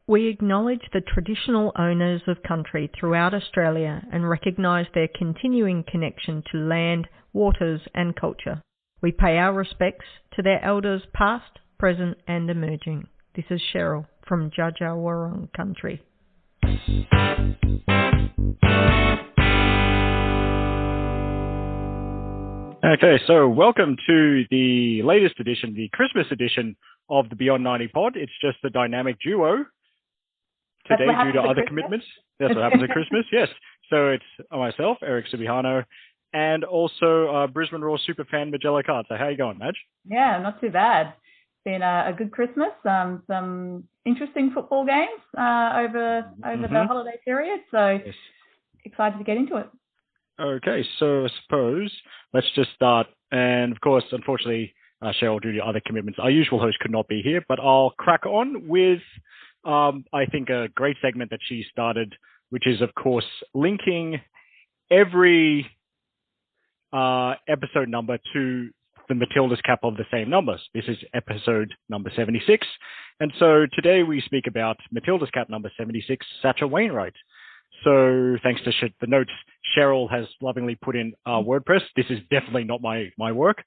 We acknowledge the traditional owners of country throughout Australia and recognise their continuing connection to land, waters and culture. We pay our respects to their elders past, present and emerging. This is Cheryl from Jajawarong Country. Okay, so welcome to the latest edition, the Christmas edition of the Beyond 90 pod. It's just the dynamic duo today due to other commitments. That's what happens at Christmas, yes. So it's myself, Eric Subihano, and also Brisbane Roar superfan, Magella Carter. How you going, Madge? Yeah, not too bad. It's been a good Christmas. Some interesting football games over the holiday period. So yes. Excited to get into it. Okay, so I suppose let's just start. And of course, unfortunately, Cheryl, due to other commitments, our usual host could not be here, but I'll crack on with, I think, a great segment that she started, which is, of course, linking every episode number to the Matildas Cap of the same numbers. This is episode number 76. And so today we speak about Matildas Cap number 76, Sacha Wainwright. So thanks to the notes Cheryl has lovingly put in WordPress, this is definitely not my work.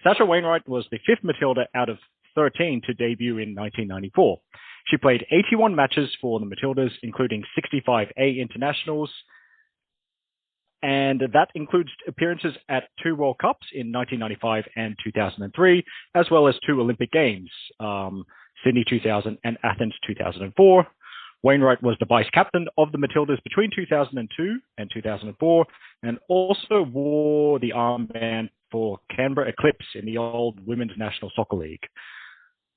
Sasha Wainwright was the fifth Matilda out of 13 to debut in 1994. She played 81 matches for the Matildas, including 65 A internationals, and that includes appearances at 2 World Cups in 1995 and 2003, as well as 2 Olympic Games, Sydney 2000 and Athens 2004. Wainwright was the vice-captain of the Matildas between 2002 and 2004, and also wore the armband for Canberra Eclipse in the old Women's National Soccer League.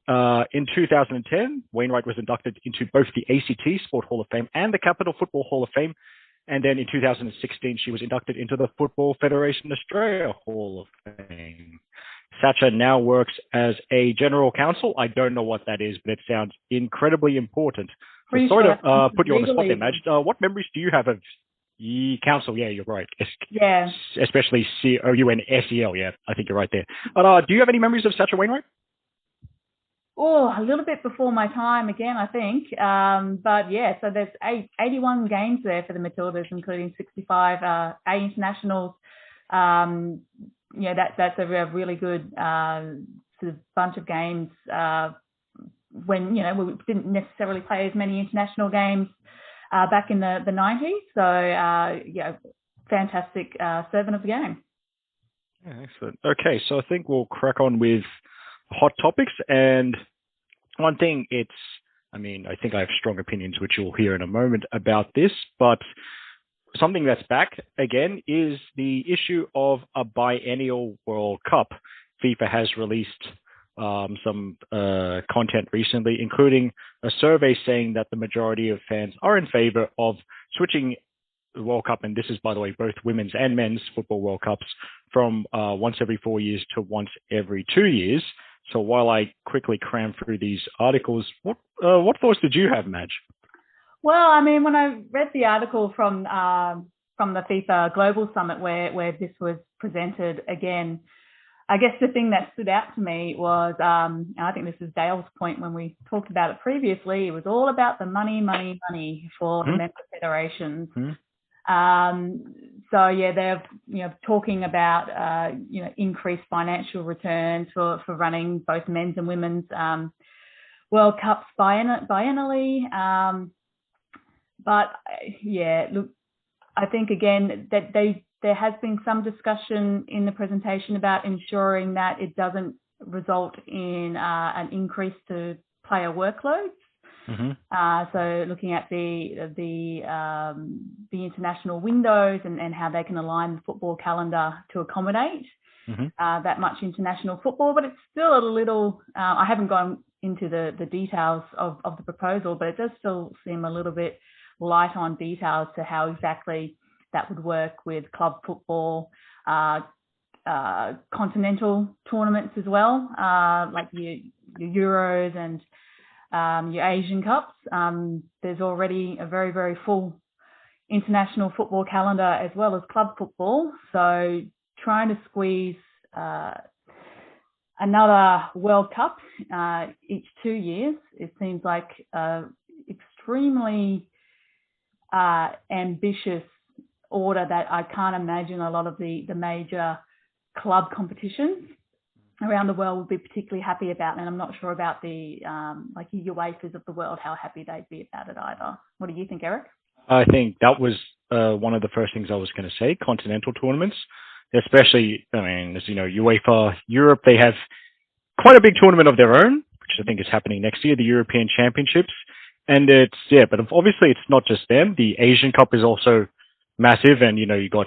In 2010, Wainwright was inducted into both the ACT Sport Hall of Fame and the Capital Football Hall of Fame, and then in 2016, she was inducted into the Football Federation Australia Hall of Fame. Sacha now works as a general counsel. I don't know what that is, but it sounds incredibly important. So sorry to put you on the spot there, Madge. What memories do you have of council? Yeah, you're right. Yeah. Especially C-O-U-N-S-E-L. Yeah, I think you're right there. But do you have any memories of Sacha Wainwright? Oh, a little bit before my time again, I think. But yeah, so there's 81 games there for the Matildas, including 65 A internationals. That's a really good sort of bunch of games when, we didn't necessarily play as many international games back in the 90s. So, fantastic servant of the game. Yeah, excellent. Okay, so I think we'll crack on with hot topics. And one thing I think I have strong opinions, which you'll hear in a moment about this, but something that's back again is the issue of a biennial World Cup. FIFA has released some content recently, including a survey saying that the majority of fans are in favor of switching the World Cup, and this is, by the way, both women's and men's football World Cups, from once every 4 years to once every 2 years. So while I quickly cram through these articles, what thoughts did you have, Madge? Well, when I read the article from the FIFA Global Summit where this was presented again, I guess the thing that stood out to me was, and I think this is Dale's point when we talked about it previously, it was all about the money for the member federations. So yeah, they're talking about increased financial returns for running both men's and women's World Cups biennially. But yeah, look, I think again that there has been some discussion in the presentation about ensuring that it doesn't result in an increase to player workloads. So looking at the international windows and how they can align the football calendar to accommodate that much international football, but it's still a little. I haven't gone into the details of the proposal, but it does still seem a little bit light on details to how exactly that would work with club football, continental tournaments as well, like your Euros and your Asian Cups. There's already a very, very full international football calendar as well as club football. So trying to squeeze another World Cup each 2 years, it seems like extremely ambitious order that I can't imagine a lot of the major club competitions around the world would be particularly happy about. And I'm not sure about the like the UEFAs of the world, how happy they'd be about it either. What do you think, Eric? I think that was one of the first things I was going to say, continental tournaments, especially, I mean, as you know, UEFA Europe, they have quite a big tournament of their own, which I think is happening next year, the European Championships. And but obviously it's not just them. The Asian Cup is also massive. And, you got,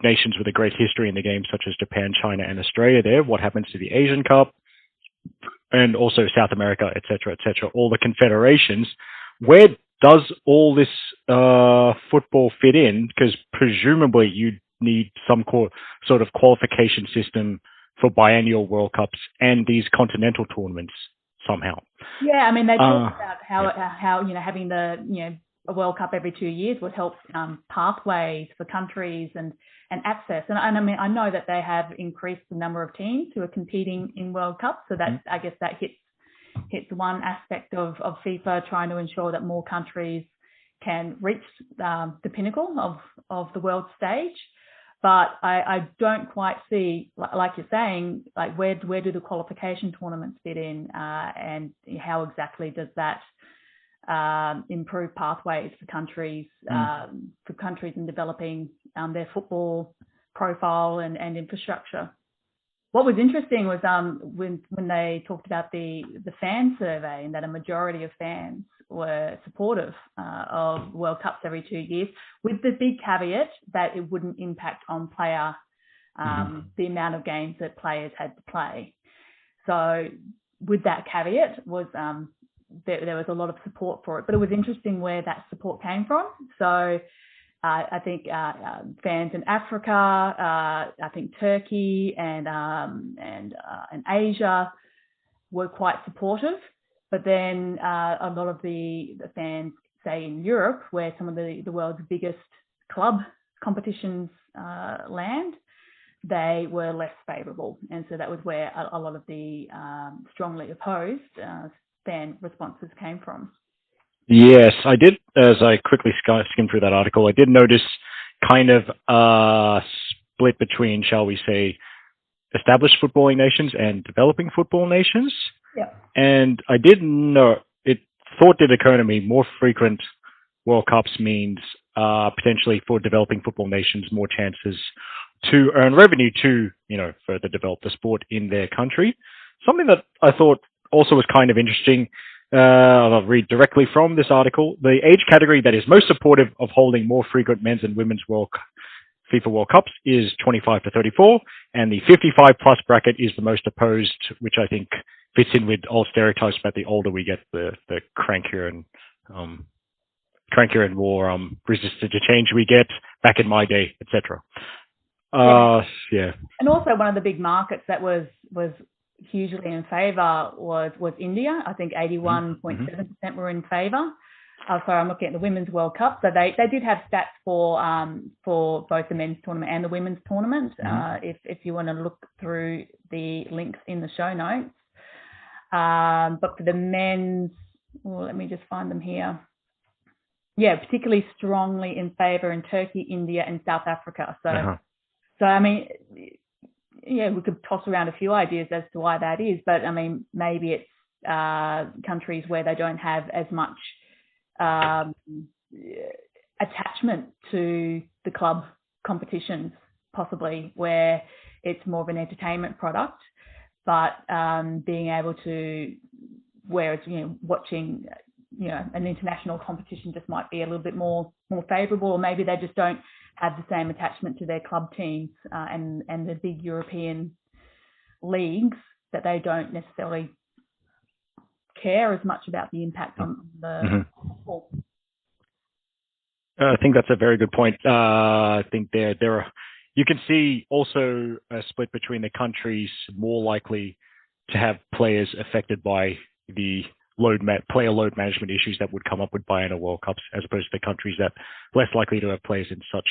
nations with a great history in the game, such as Japan, China, and Australia there. What happens to the Asian Cup? And also South America, et cetera, all the confederations. Where does all this football fit in? Because presumably you need some sort of qualification system for biennial World Cups and these continental tournaments somehow. Yeah, I mean, they talk about how having a World Cup every 2 years would help pathways for countries and access. And I mean, I know that they have increased the number of teams who are competing in World Cups, so that I guess that hits one aspect of FIFA, trying to ensure that more countries can reach the pinnacle of the world stage. But I don't quite see, like you're saying, like where do the qualification tournaments fit in, and how exactly does that improve pathways for countries in developing their football profile and infrastructure. What was interesting was when they talked about the fan survey, and that a majority of fans were supportive of World Cups every 2 years, with the big caveat that it wouldn't impact on player the amount of games that players had to play. So with that caveat was there was a lot of support for it, but it was interesting where that support came from. So I think fans in Africa, I think Turkey and Asia were quite supportive, but then a lot of the fans, say in Europe, where some of the world's biggest club competitions land, they were less favourable, and so that was where a lot of the strongly opposed fan responses came from. Yes, I did. As I quickly skimmed through that article, I did notice kind of a split between, shall we say, established footballing nations and developing football nations. Yeah. And I did know, thought did occur to me, more frequent World Cups means potentially for developing football nations more chances to earn revenue to, further develop the sport in their country. Something that I thought also was kind of interesting. I'll read directly from this article. The age category that is most supportive of holding more frequent men's and women's FIFA World Cups is 25 to 34, and the 55 plus bracket is the most opposed, which I think fits in with old stereotypes about the older we get, the crankier and more resistant to change we get back in my day, etc. Yeah. And also one of the big markets that was hugely in favour was India. I think 81.7% were in favour. Sorry, I'm looking at the Women's World Cup. So they did have stats for both the men's tournament and the women's tournament. If you want to look through the links in the show notes. But for the men's, let me just find them here. Yeah, particularly strongly in favour in Turkey, India, and South Africa. So I mean, yeah, we could toss around a few ideas as to why that is, but I mean, maybe it's countries where they don't have as much attachment to the club competitions, possibly, where it's more of an entertainment product, but being able to, whereas watching an international competition just might be a little bit more favourable, or maybe they just don't have the same attachment to their club teams and the big European leagues, that they don't necessarily care as much about the impact on the sport. I think that's a very good point. I think there are, you can see also a split between the countries more likely to have players affected by the player load management issues that would come up with biennial World Cups, as opposed to the countries that less likely to have players in such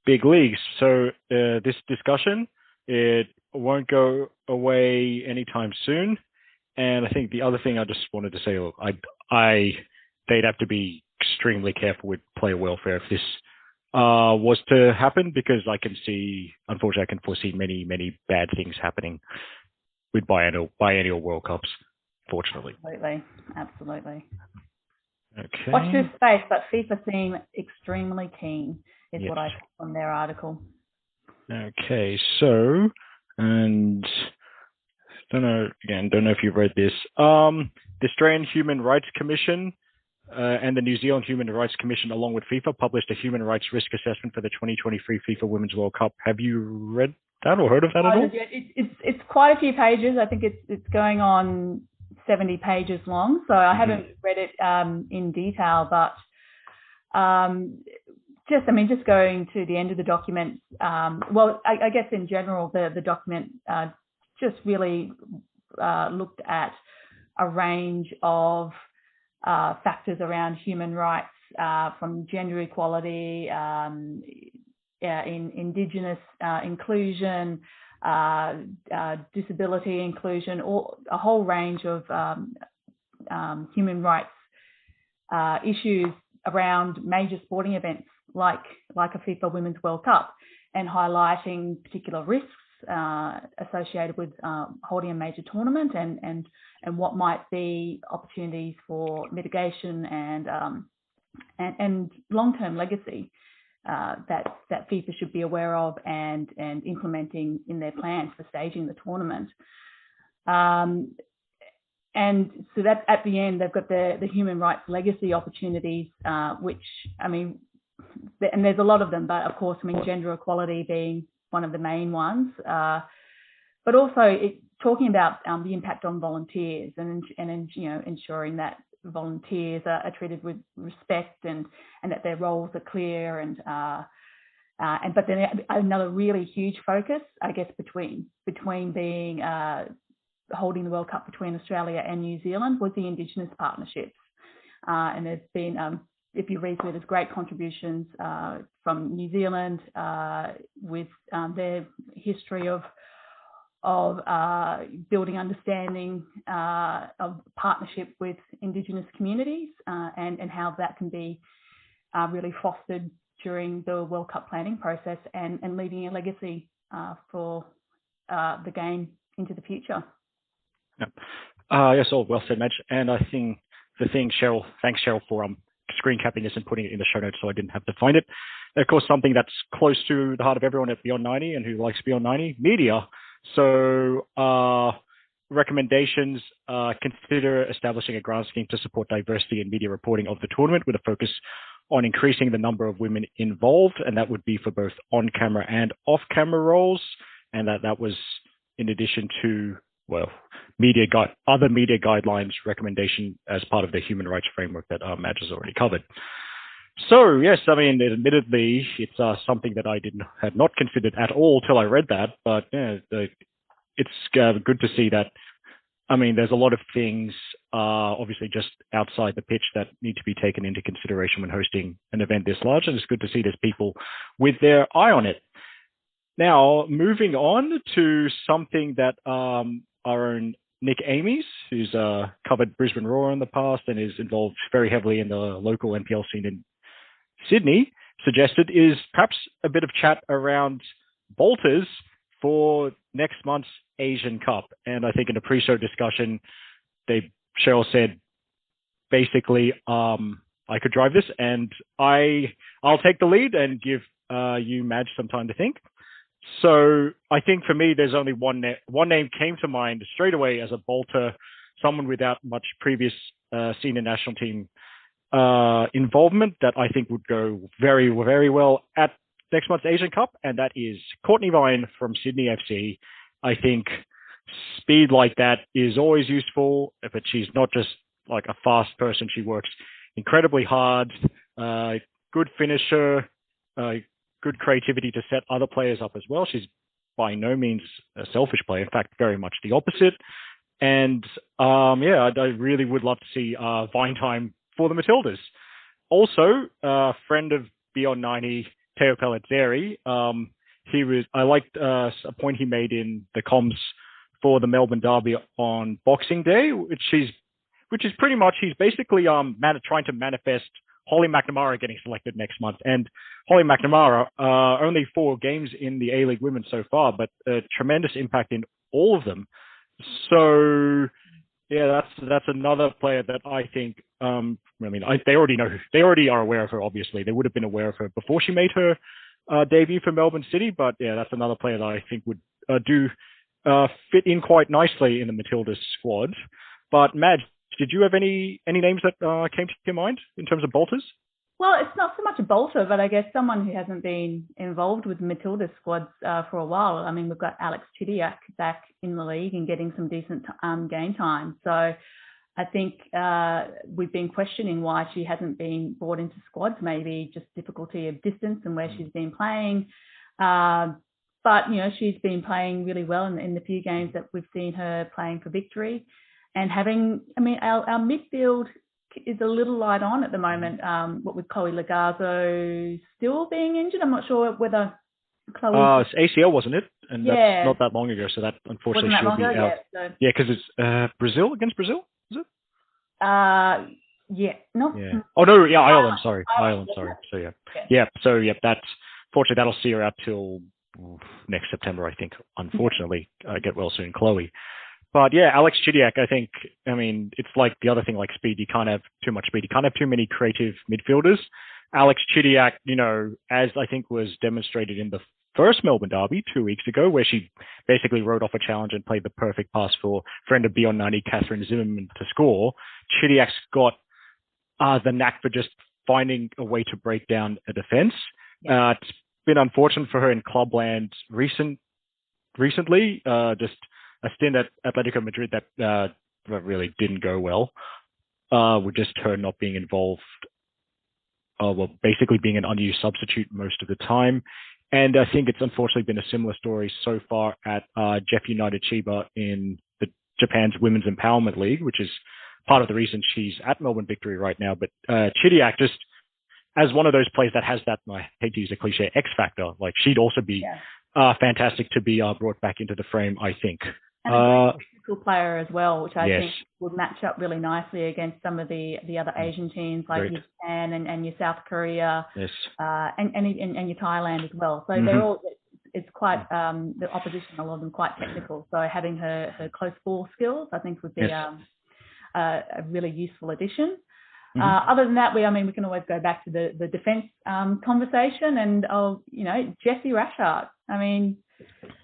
big leagues. So this discussion, it won't go away anytime soon. And I think the other thing I just wanted to say, look, they'd have to be extremely careful with player welfare if this was to happen, because unfortunately, I can foresee many, many bad things happening with biennial World Cups, fortunately. Absolutely. Okay. Watch this space, but FIFA seem extremely keen, is yes. what I took from their article. Okay, so, and don't know if you've read this. The Australian Human Rights Commission and the New Zealand Human Rights Commission, along with FIFA, published a human rights risk assessment for the 2023 FIFA Women's World Cup. Have you read that or heard of that at all? It's quite a few pages. I think it's going on 70 pages long, so I haven't read it in detail, but just going to the end of the document. I guess in general the document just really looked at a range of factors around human rights, from gender equality, in Indigenous inclusion, disability inclusion, or a whole range of human rights issues around major sporting events like a FIFA Women's World Cup, and highlighting particular risks associated with holding a major tournament, and what might be opportunities for mitigation and long-term legacy that FIFA should be aware of and implementing in their plans for staging the tournament. And so that at the end, they've got the human rights legacy opportunities, which, and there's a lot of them, but of course, gender equality being one of the main ones, but also talking about the impact on volunteers and ensuring that volunteers are treated with respect and that their roles are clear, but then another really huge focus, I guess, between being holding the World Cup between Australia and New Zealand was the Indigenous partnerships, and there's been if you read through, there's great contributions from New Zealand with their history of building understanding of partnership with Indigenous communities, and how that can be really fostered during the World Cup planning process and leaving a legacy for the game into the future. Yes, all well said, Madge. And I think thanks Cheryl for screen capping this and putting it in the show notes so I didn't have to find it. And of course, something that's close to the heart of everyone at Beyond 90 and who likes Beyond 90, media. So recommendations, consider establishing a grant scheme to support diversity in media reporting of the tournament with a focus on increasing the number of women involved, and that would be for both on-camera and off-camera roles, and that was in addition to, other media guidelines recommendation as part of the human rights framework that Madge has already covered. So yes, admittedly, it's something that I had not considered at all till I read that, but it's good to see that. There's a lot of things, obviously, just outside the pitch that need to be taken into consideration when hosting an event this large, and it's good to see there's people with their eye on it. Now, moving on to something that our own Nick Amies, who's covered Brisbane Roar in the past and is involved very heavily in the local NPL scene in Sydney, suggested is perhaps a bit of chat around bolters for next month's Asian Cup. And I think in a pre-show discussion, Cheryl said, basically, I could drive this, and I'll take the lead and give you, Madge, some time to think. So I think for me, there's only one name came to mind straight away as a bolter, someone without much previous senior national team involvement that I think would go very, very well at next month's Asian Cup, and that is Courtney Vine from Sydney FC. I think speed like that is always useful, but she's not just like a fast person. She works incredibly hard, good finisher, good creativity to set other players up as well. She's by no means a selfish player. In fact, very much the opposite. And I really would love to see Vine time for the Matildas. Also, a friend of Beyond 90, Teo Pellizzeri, I liked a point he made in the comms for the Melbourne Derby on Boxing Day, which he's which is pretty much he's basically trying to manifest Holly McNamara getting selected next month. And Holly McNamara, only 4 games in the A-League Women so far, but a tremendous impact in all of them. So yeah, that's another player that I think. They already are aware of her. Obviously, they would have been aware of her before she made her debut for Melbourne City. But yeah, that's another player that I think would fit in quite nicely in the Matildas squad. But Madge, did you have any names that came to your mind in terms of bolters? Well, it's not so much a bolter, but I guess someone who hasn't been involved with the Matilda squads for a while. I mean, we've got Alex Chidiac back in the league and getting some decent game time. So I think we've been questioning why she hasn't been brought into squads, maybe just difficulty of distance and where she's been playing. But, she's been playing really well in the few games that we've seen her playing for Victory. And our midfield is a little light on at the moment. What with Chloe Lagazo still being injured, I'm not sure whether Chloe. It's ACL, wasn't it? And that's not that long ago, so that unfortunately she'll be out. Yeah, because it's Brazil against Brazil, is it? Yeah, no. Yeah. Oh no, yeah, Ireland. Sorry, Ireland. Sorry. So that's fortunately that'll see her out till next September, I think. Unfortunately, get well soon, Chloe. But yeah, Alex Chidiac, I think, it's like the other thing, like speed. You can't have too much speed. You can't have too many creative midfielders. Alex Chidiac, as I think was demonstrated in the first Melbourne Derby 2 weeks ago, where she basically rode off a challenge and played the perfect pass for friend of Beyond 90, Catherine Zimmerman, to score. Chidiac's got the knack for just finding a way to break down a defence. Yeah. It's been unfortunate for her in clubland recently, just a stint at Atletico Madrid that really didn't go well, with just her not being involved, basically being an unused substitute most of the time. And I think it's unfortunately been a similar story so far at Jeff United Chiba in Japan's Women's Empowerment League, which is part of the reason she's at Melbourne Victory right now. But Chidiac, just as one of those players that has that, I hate to use a cliche, X factor, like she'd also be fantastic to be brought back into the frame, I think. And a physical player as well, which I think would match up really nicely against some of the other Asian teams like your Japan and your South Korea, and your Thailand as well. So they're all, it's quite, the opposition, a lot of them quite technical. So having her close ball skills, I think would be a really useful addition. Other than that, we can always go back to the defence conversation and, Jessie Rashard.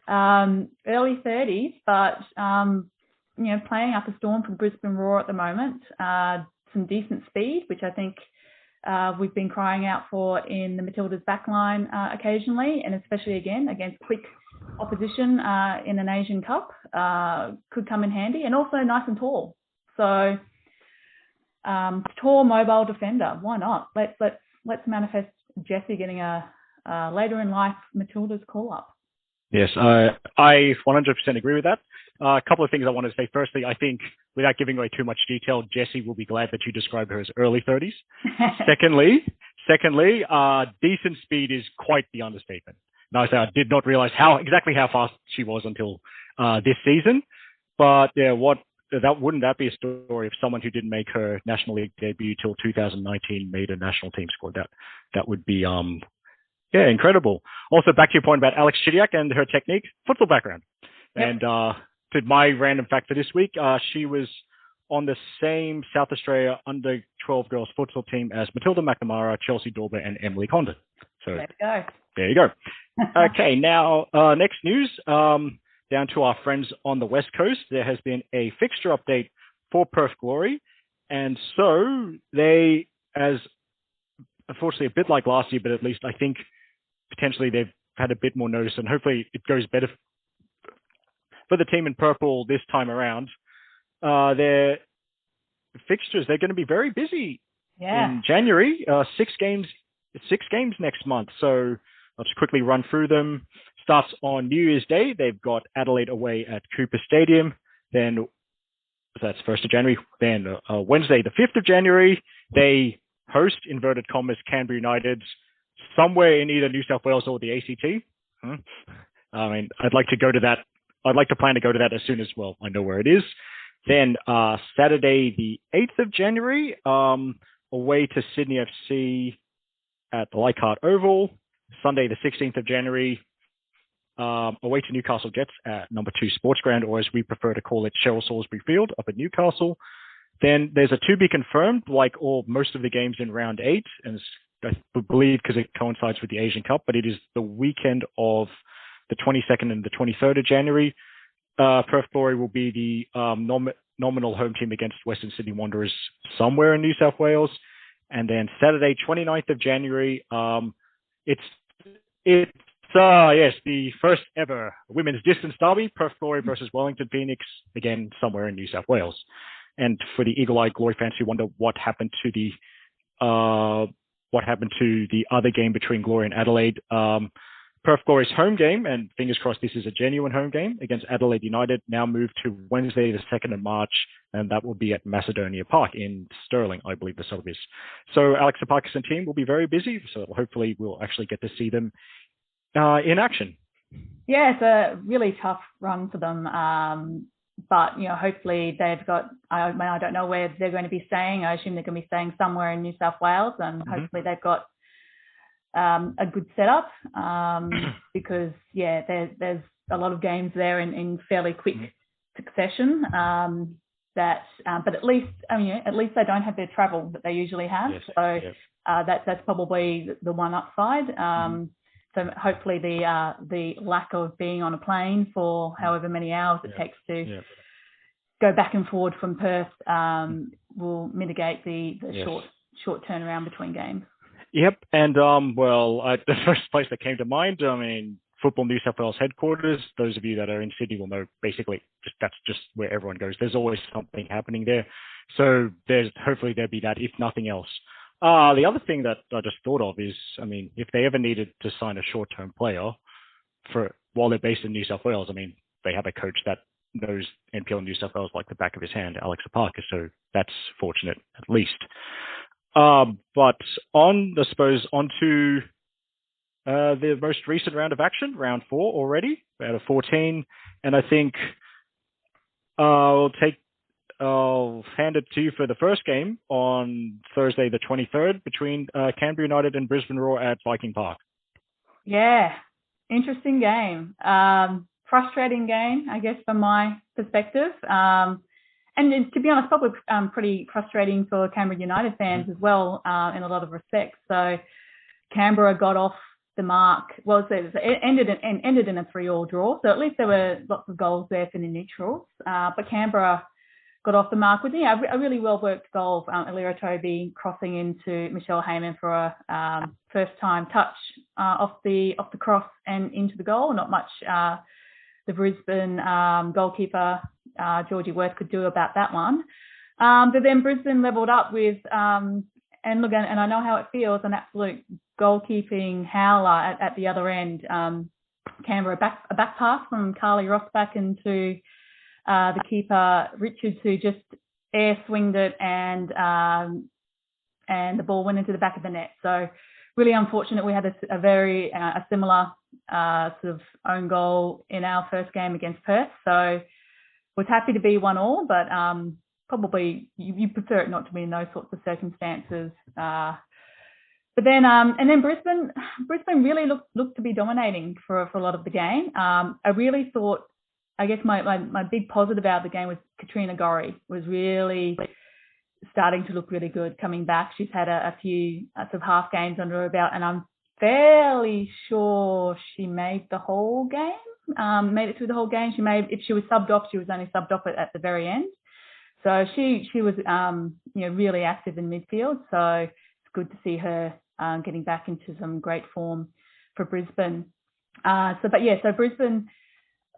Early 30s, but, playing up a storm for Brisbane Roar at the moment. Some decent speed, which I think we've been crying out for in the Matildas backline occasionally, and especially again against quick opposition in an Asian Cup, could come in handy, and also nice and tall. So tall, mobile defender. Why not? Let's manifest Jessie getting a later in life Matildas call up. Yes, I 100% agree with that. A couple of things I want to say. Firstly, I think without giving away too much detail, Jessie will be glad that you described her as early 30s. Secondly, decent speed is quite the understatement. Now, I did not realize exactly how fast she was until this season. But yeah, wouldn't that be a story of someone who didn't make her National League debut till 2019 made a national team squad? That would be incredible. Also, back to your point about Alex Chidiac and her technique, futsal background. Yep. And to my random fact for this week, she was on the same South Australia under-12 girls futsal team as Matilda McNamara, Chelsea Dorber, and Emily Condon. So there you go. Okay, now next news. Down to our friends on the West Coast, there has been a fixture update for Perth Glory. And so they, as unfortunately a bit like last year, but at least I think potentially they've had a bit more notice, and hopefully it goes better for the team in purple this time around. Their fixtures, they're going to be very busy in January. 6 games next month. So I'll just quickly run through them. Starts on New Year's Day. They've got Adelaide away at Cooper Stadium. Then that's 1st of January. Then Wednesday, the 5th of January, they host, inverted commas, Canberra United somewhere in either New South Wales or the ACT. I'd like to go to that. I'd like to plan to go to that as soon as I know where it is. Then Saturday, the 8th of January, away to Sydney FC at the Leichhardt Oval. Sunday, the 16th of January, away to Newcastle Jets at number 2 Sports Ground, or as we prefer to call it, Cheryl Salisbury Field up at Newcastle. Then there's a to be confirmed, like most of the games in round 8, and I believe because it coincides with the Asian Cup, but it is the weekend of the 22nd and the 23rd of January. Perth Glory will be the nominal home team against Western Sydney Wanderers somewhere in New South Wales. And then Saturday, 29th of January, it's the first ever women's distance derby, Perth Glory versus Wellington Phoenix, again, somewhere in New South Wales. And for the eagle-eyed Glory fans who wonder what happened to the other game between Glory and Adelaide, Perth Glory's home game, and fingers crossed this is a genuine home game, against Adelaide United, now moved to Wednesday, the 2nd of March, and that will be at Macedonia Park in Stirling, I believe the suburb is. So Alex Sapakis and team will be very busy, so hopefully we'll actually get to see them in action. Yeah, it's a really tough run for them, but hopefully they've got, I don't know where they're going to be staying. I assume they're going to be staying somewhere in New South Wales, and hopefully they've got a good setup, because there's a lot of games there in fairly quick succession. But at least they don't have their travel that they usually have. Yes, that's probably the one upside. So hopefully the lack of being on a plane for however many hours it takes to go back and forward from Perth will mitigate the short turnaround between games. Yep, and the first place that came to mind, Football New South Wales headquarters. Those of you that are in Sydney will know basically that's just where everyone goes. There's always something happening there, so hopefully there'll be that, if nothing else. The other thing that I just thought of is, if they ever needed to sign a short-term player while they're based in New South Wales, they have a coach that knows NPL New South Wales like the back of his hand, Alex Sapakis, so that's fortunate at least. But on to the most recent round of action, round 4 already, out of 14, and I think I'll hand it to you for the first game on Thursday the 23rd between Canberra United and Brisbane Roar at Viking Park. Yeah, interesting game. Frustrating game, I guess, from my perspective. And to be honest, probably pretty frustrating for Canberra United fans as well, in a lot of respects. So Canberra got off the mark. Well, it ended in a 3-3 draw. So at least there were lots of goals there for the neutrals. But Canberra got off the mark with a really well-worked goal. Alira Toby crossing into Michelle Heyman for a first-time touch off the cross and into the goal. Not much the Brisbane goalkeeper Georgie Worth could do about that one. But then Brisbane levelled up with, and I know how it feels, an absolute goalkeeping howler at the other end. Canberra a back pass from Carly Ross back into the keeper Richards, who just air swinged it, and the ball went into the back of the net. So really unfortunate. We had a very similar sort of own goal in our first game against Perth. So was happy to be 1-1, but probably you prefer it not to be in those sorts of circumstances. But then and then Brisbane really looked to be dominating for a lot of the game. I really thought, I guess my big positive out of the game was Katrina Gorry was really starting to look really good coming back. She's had a few sort of half games under her belt, and I'm fairly sure she made the whole game. Made it through the whole game. If she was subbed off, she was only subbed off at the very end. So she was really active in midfield. So it's good to see her getting back into some great form for Brisbane. So Brisbane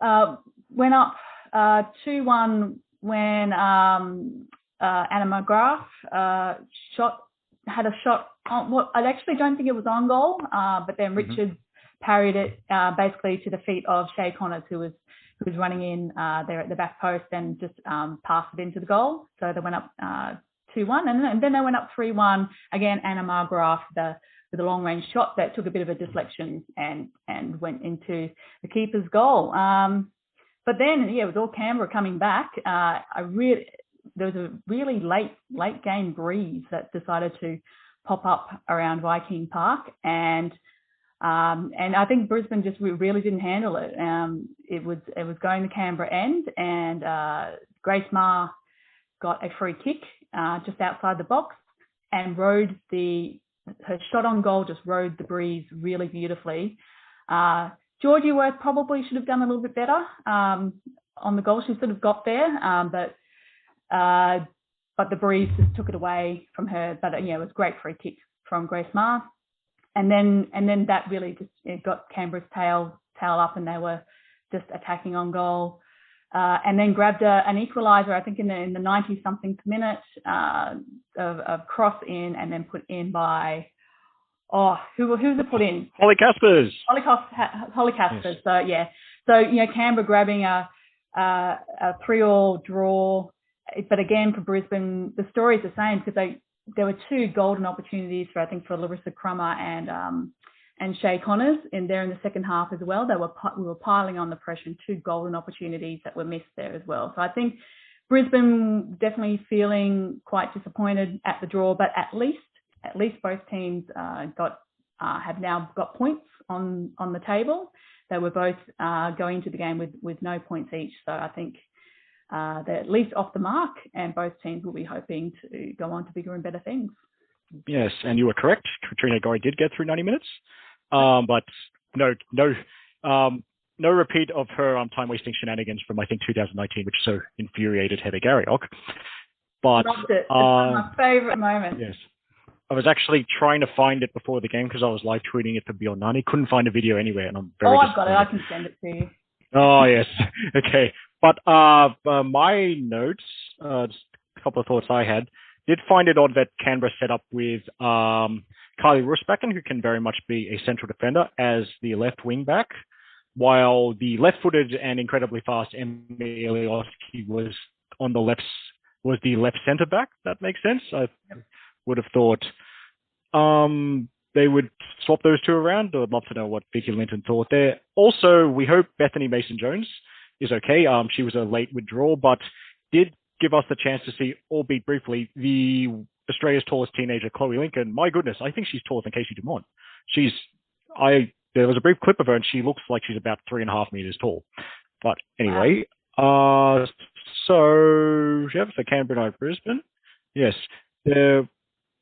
went up 2-1 when Anna McGrath had a shot on what I actually don't think it was on goal, but then Richards parried it basically to the feet of Shay Connors, who was running in there at the back post, and just passed it into the goal. So they went up 2-1, and then they went up 3-1 again. Anna McGrath with a long range shot that took a bit of a deflection and went into the keeper's goal. But then, yeah, with all Canberra coming back, there was a really late game breeze that decided to pop up around Viking Park, and I think Brisbane just really didn't handle it. It was going the Canberra end, and Grace Maher got a free kick just outside the box and her shot on goal just rode the breeze really beautifully. Georgie Worth probably should have done a little bit better on the goal. She sort of got there, but the breeze just took it away from her. But yeah, it was a great free kick from Grace Maher, and then that really just got Canberra's tail up, and they were just attacking on goal, and then grabbed an equaliser, I think in the 90-something minute, of cross in and then put in by. Oh, who was it put in? Holly Caspers. Holly Caspers. Yes. So yeah. So Canberra grabbing a 3-3 draw, but again for Brisbane, the story is the same because there were 2 golden opportunities for Larissa Crummer and Shay Connors in the second half as well. We were piling on the pressure, and 2 golden opportunities that were missed there as well. So I think Brisbane definitely feeling quite disappointed at the draw, but at least both teams have now got points on the table. They were both going into the game with no points each. So I think they're at least off the mark, and both teams will be hoping to go on to bigger and better things. Yes, and you were correct. Katrina Gorry did get through 90 minutes, but no repeat of her time-wasting shenanigans from, I think, 2019, which so infuriated Heather Garriock. But loved it. It's one of my favourite moments. Yes. I was actually trying to find it before the game because I was live tweeting it for Beyond 90. Couldn't find a video anywhere, and I'm very I've got it. I can send it to you. Oh, yes. Okay. But my notes, just a couple of thoughts I had, did find it odd that Canberra set up with Kylie Roosbacken, who can very much be a central defender, as the left wing back, while the left-footed and incredibly fast Emily Ilioski was the left centre back. That makes sense. I would have thought they would swap those 2 around. I'd love to know what Vicky Linton thought there. Also, we hope Bethany Mason-Jones is okay. She was a late withdrawal, but did give us the chance to see, albeit briefly, the Australia's tallest teenager, Chloe Lincoln. My goodness, I think she's taller than Casey Dumont. There was a brief clip of her, and she looks like she's about 3.5 meters tall. But anyway, so Canberra United Brisbane. Yes.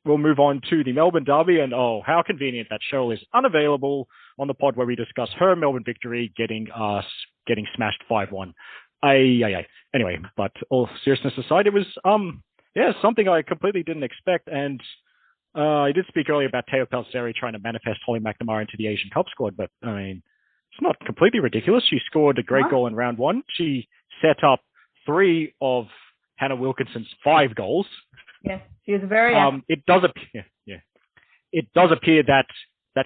We'll move on to the Melbourne Derby, and how convenient that Cheryl is unavailable on the pod where we discuss her Melbourne Victory getting smashed 5-1. Anyway, but all seriousness aside, it was something I completely didn't expect, and I did speak earlier about Teo Palseri trying to manifest Holly McNamara into the Asian Cup squad, but I mean, it's not completely ridiculous. She scored a great goal in round 1. She set up 3 of Hannah Wilkinson's 5 goals. Yes, she was very. It does appear that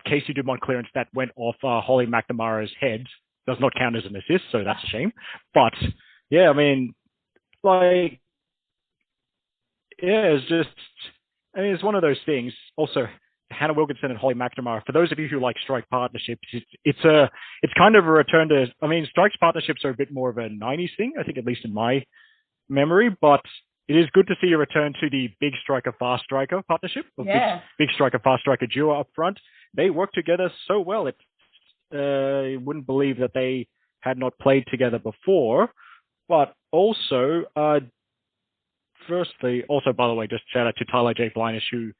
Casey Dumont clearance that went off Holly McNamara's head does not count as an assist, so that's a shame. But yeah, I mean, it's one of those things. Also, Hannah Wilkinson and Holly McNamara. For those of you who like strike partnerships, it's kind of a return to. I mean, strikes partnerships are a bit more of a 90s thing, I think, at least in my memory, but it is good to see a return to the big striker, fast striker partnership. Big striker, fast striker duo up front. They work together so well. You wouldn't believe that they had not played together before. But also, by the way, just shout out to Tyler J. Blinish, who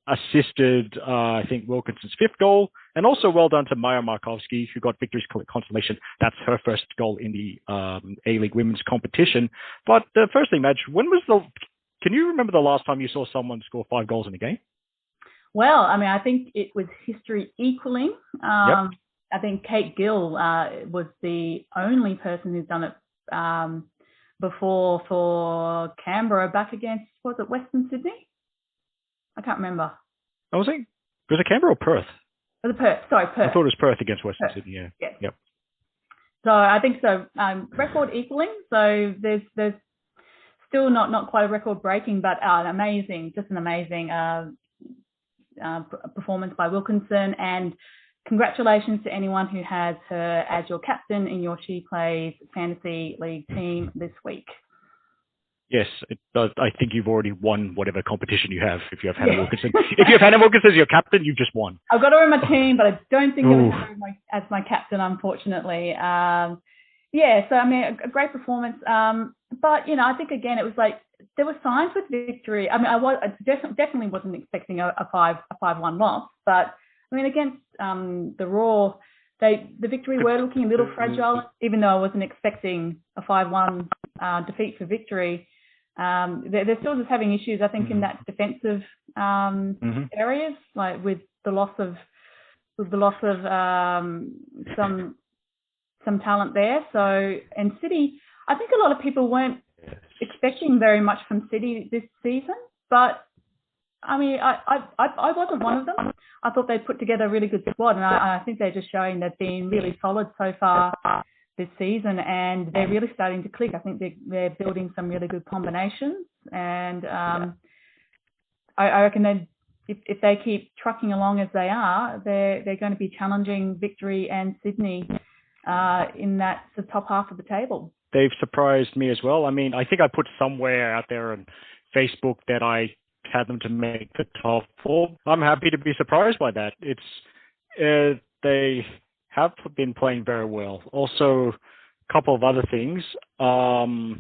assisted, I think, Wilkinson's 5th goal. And also well done to Maya Markovsky, who got Victory's consolation. That's her first goal in the A-League women's competition. But firstly, Madge, can you remember the last time you saw someone score 5 goals in a game? Well, I mean, I think it was history equaling. Yep. I think Kate Gill was the only person who's done it before for Canberra back against, was it Western Sydney? I can't remember. Was it Canberra or Perth? Was it Perth? Sorry, Perth. I thought it was Perth against Western Sydney, yeah. Yes. Yep. So I think so. Record equaling. So there's still not quite a record breaking, but an amazing performance by Wilkinson, and congratulations to anyone who has her as your captain in your She Plays Fantasy League team this week. Yes, it does. I think you've already won whatever competition you have. If you have Hannah Wilkinson, if you have Hannah Wilkinson as your captain, you've just won. I've got her in my team, but I don't think I would have her as my captain, unfortunately. So I mean, a great performance. But I think again, it was like there were signs with Victory. I mean, I definitely wasn't expecting a 5-1 loss, but I mean, against the Roar, the Victory were looking a little fragile, even though I wasn't expecting a 5-1 defeat for Victory. They're still just having issues, I think, in that defensive areas, like with the loss of some talent there. So, and City, I think a lot of people weren't expecting very much from City this season, but I mean, I wasn't one of them. I thought they put together a really good squad, and I think they're just showing they've been really solid so far this season, and they're really starting to click. I think they're building some really good combinations, and I reckon if they keep trucking along as they are, they're going to be challenging Victory and Sydney in that top half of the table. They've surprised me as well. I mean, I think I put somewhere out there on Facebook that I had them to make the top 4. I'm happy to be surprised by that. It's they have been playing very well. Also, a couple of other things. Hannah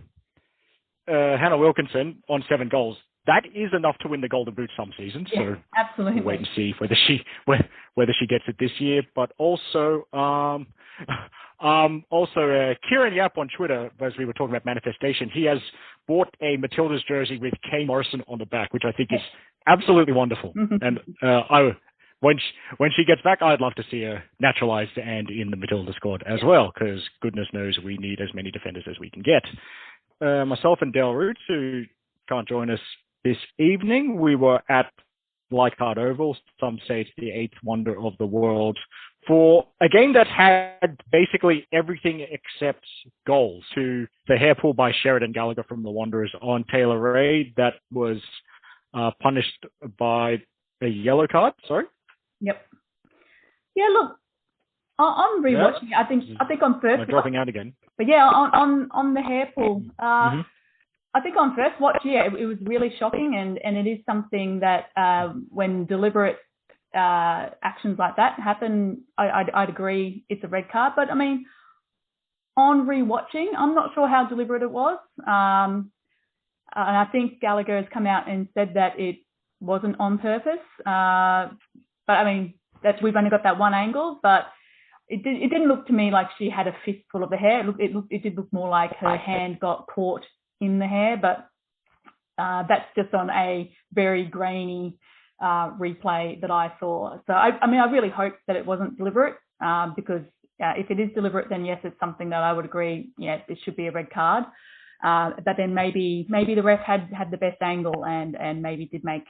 Wilkinson on 7 goals. That is enough to win the Golden Boot some seasons. Yeah, so absolutely. We'll wait and see whether she gets it this year. But also, Kieran Yap on Twitter, as we were talking about manifestation, he has bought a Matildas jersey with Kane Morrison on the back, which I think is absolutely wonderful. And when she gets back, I'd love to see her naturalised and in the Matilda squad as well, because goodness knows we need as many defenders as we can get. Myself and Del Roots, who can't join us this evening, we were at Leichhardt Oval, some say it's the 8th wonder of the world, for a game that had basically everything except goals. To the hair pull by Sheridan Gallagher from the Wanderers on Taylor Ray, that was punished by a yellow card. Sorry. Yep. Yeah. Look, I'm rewatching. Yeah. I think on first. Am I dropping out again? But yeah, on the hair pull. I think on first watch, it was really shocking, and it is something that when deliberate actions like that happen, I'd agree it's a red card. But I mean, on rewatching, I'm not sure how deliberate it was. And I think Gallagher has come out and said that it wasn't on purpose. But I mean, we've only got that one angle, but it didn't look to me like she had a fistful of the hair. It did look more like her hand got caught in the hair, but that's just on a very grainy replay that I saw. So I mean, I really hope that it wasn't deliberate, because if it is deliberate, then yes, it's something that I would agree. Yeah, it should be a red card. But then maybe the ref had the best angle and maybe did make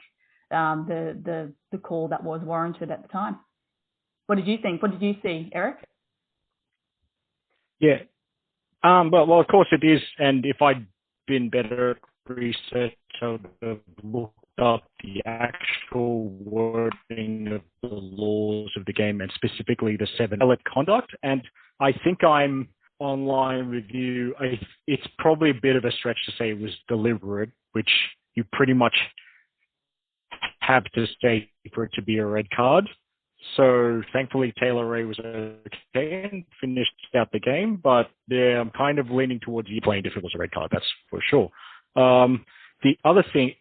the call that was warranted at the time. What did you think? What did you see, Eric? Yeah. Well, of course it is. And if I'd been better at research, I would have looked up the actual wording of the laws of the game, and specifically the 7 conduct. And I think I'm online with you. It's probably a bit of a stretch to say it was deliberate, which you pretty much have to say for it to be a red card. So thankfully Taylor Ray was okay and finished out the game, but yeah, I'm kind of leaning towards you playing if it was a red card, that's for sure. The other thing,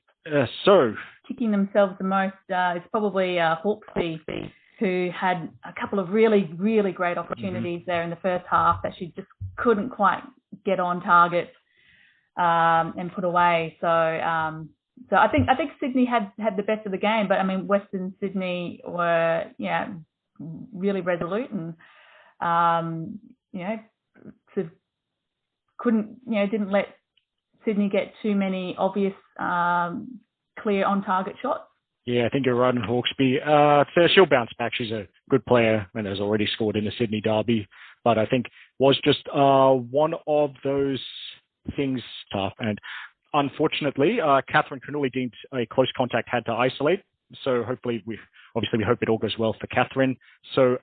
kicking themselves the most is probably Hawksby, who had a couple of really, really great opportunities there in the first half that she just couldn't quite get on target and put away. So I think Sydney had the best of the game, but I mean Western Sydney were really resolute and sort of didn't let Sydney get too many obvious clear on target shots. Yeah, I think you're right on Hawksby. So she'll bounce back. She's a good player and has already scored in the Sydney Derby, but I think was just one of those things tough. And unfortunately, Catherine Cannulli deemed a close contact, had to isolate. So hopefully obviously we hope it all goes well for Catherine. So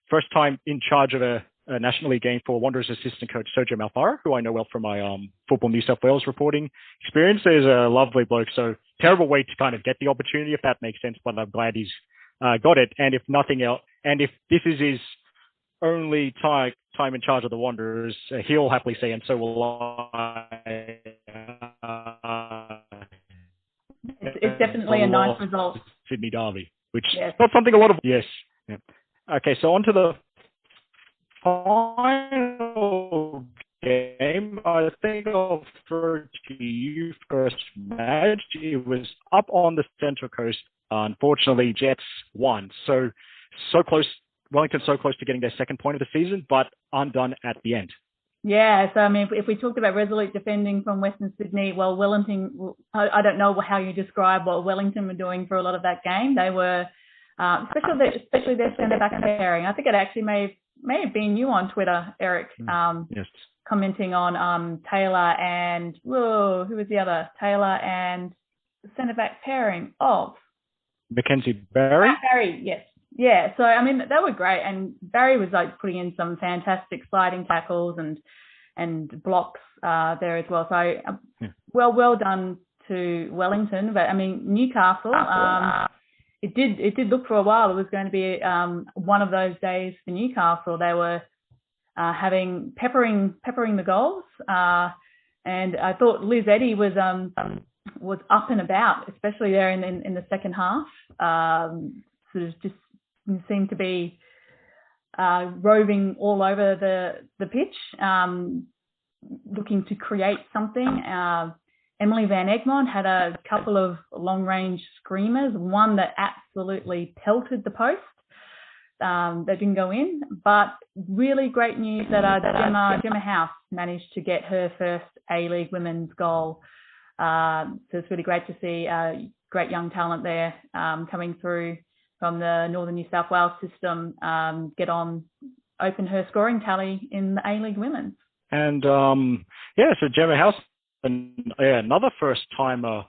first time in charge of a National League game for Wanderers assistant coach Sergio Malfaro, who I know well from my Football New South Wales reporting experience. He's a lovely bloke, so terrible way to kind of get the opportunity, if that makes sense, but I'm glad he's got it. And if nothing else, and if this is his only time in charge of the Wanderers, he'll happily say, and so will I. It's definitely a nice result. Sydney Derby, which is not something a lot of... Yes. Yeah. Okay, so on to the final game. I think I'll throw to you first, Madge. It was up on the Central Coast. Unfortunately, Jets won. So close. Wellington so close to getting their second point of the season, but undone at the end. Yeah, so I mean, if we talked about resolute defending from Western Sydney, well, Wellington, I don't know how you describe what Wellington were doing for a lot of that game. They were, especially their centre-back pairing. I think it actually may have been you on Twitter, Eric, yes, commenting on Taylor and, who was the other? Taylor and the centre-back pairing of? Mackenzie Barry? Barry, yes. Yeah, so I mean they were great, and Barry was like putting in some fantastic sliding tackles and blocks there as well. So well done to Wellington. But I mean Newcastle, it did look for a while it was going to be one of those days for Newcastle. They were peppering the goals, and I thought Liz Eddy was up and about, especially there in the second half. Sort of just seemed to be roving all over the pitch, looking to create something. Emily Van Egmond had a couple of long-range screamers, one that absolutely pelted the post. That didn't go in, but really great news that Gemma House managed to get her first A-League women's goal. So it's really great to see great young talent there coming through from the Northern New South Wales system, open her scoring tally in the A-League Women's. And so Gemma House, another first-timer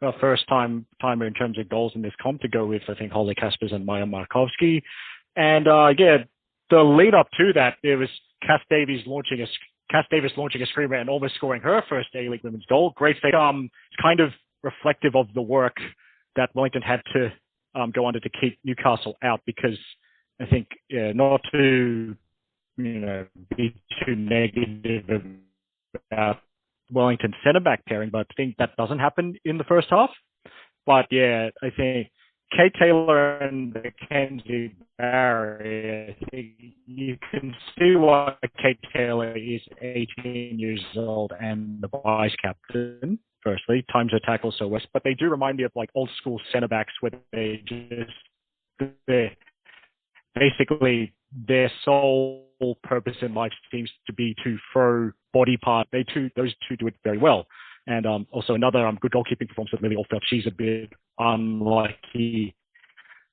in terms of goals in this comp to go with, I think, Holly Kaspers and Maya Markovsky. And the lead up to that, there was Cass Davis launching a screamer and almost scoring her first A-League Women's goal. Great thing. It's kind of reflective of the work that Wellington had to go under to keep Newcastle out, because I think not to be too negative about Wellington centre-back pairing, but I think that doesn't happen in the first half. But I think Kate Taylor and Mackenzie Barry, I think you can see why Kate Taylor is 18 years old and the vice captain. Firstly, times her tackle so west, but they do remind me of like old school centre backs where basically their sole purpose in life seems to be to throw body part. Those two do it very well. And also another good goalkeeping performance with Lily Allfeld. She's a bit unlucky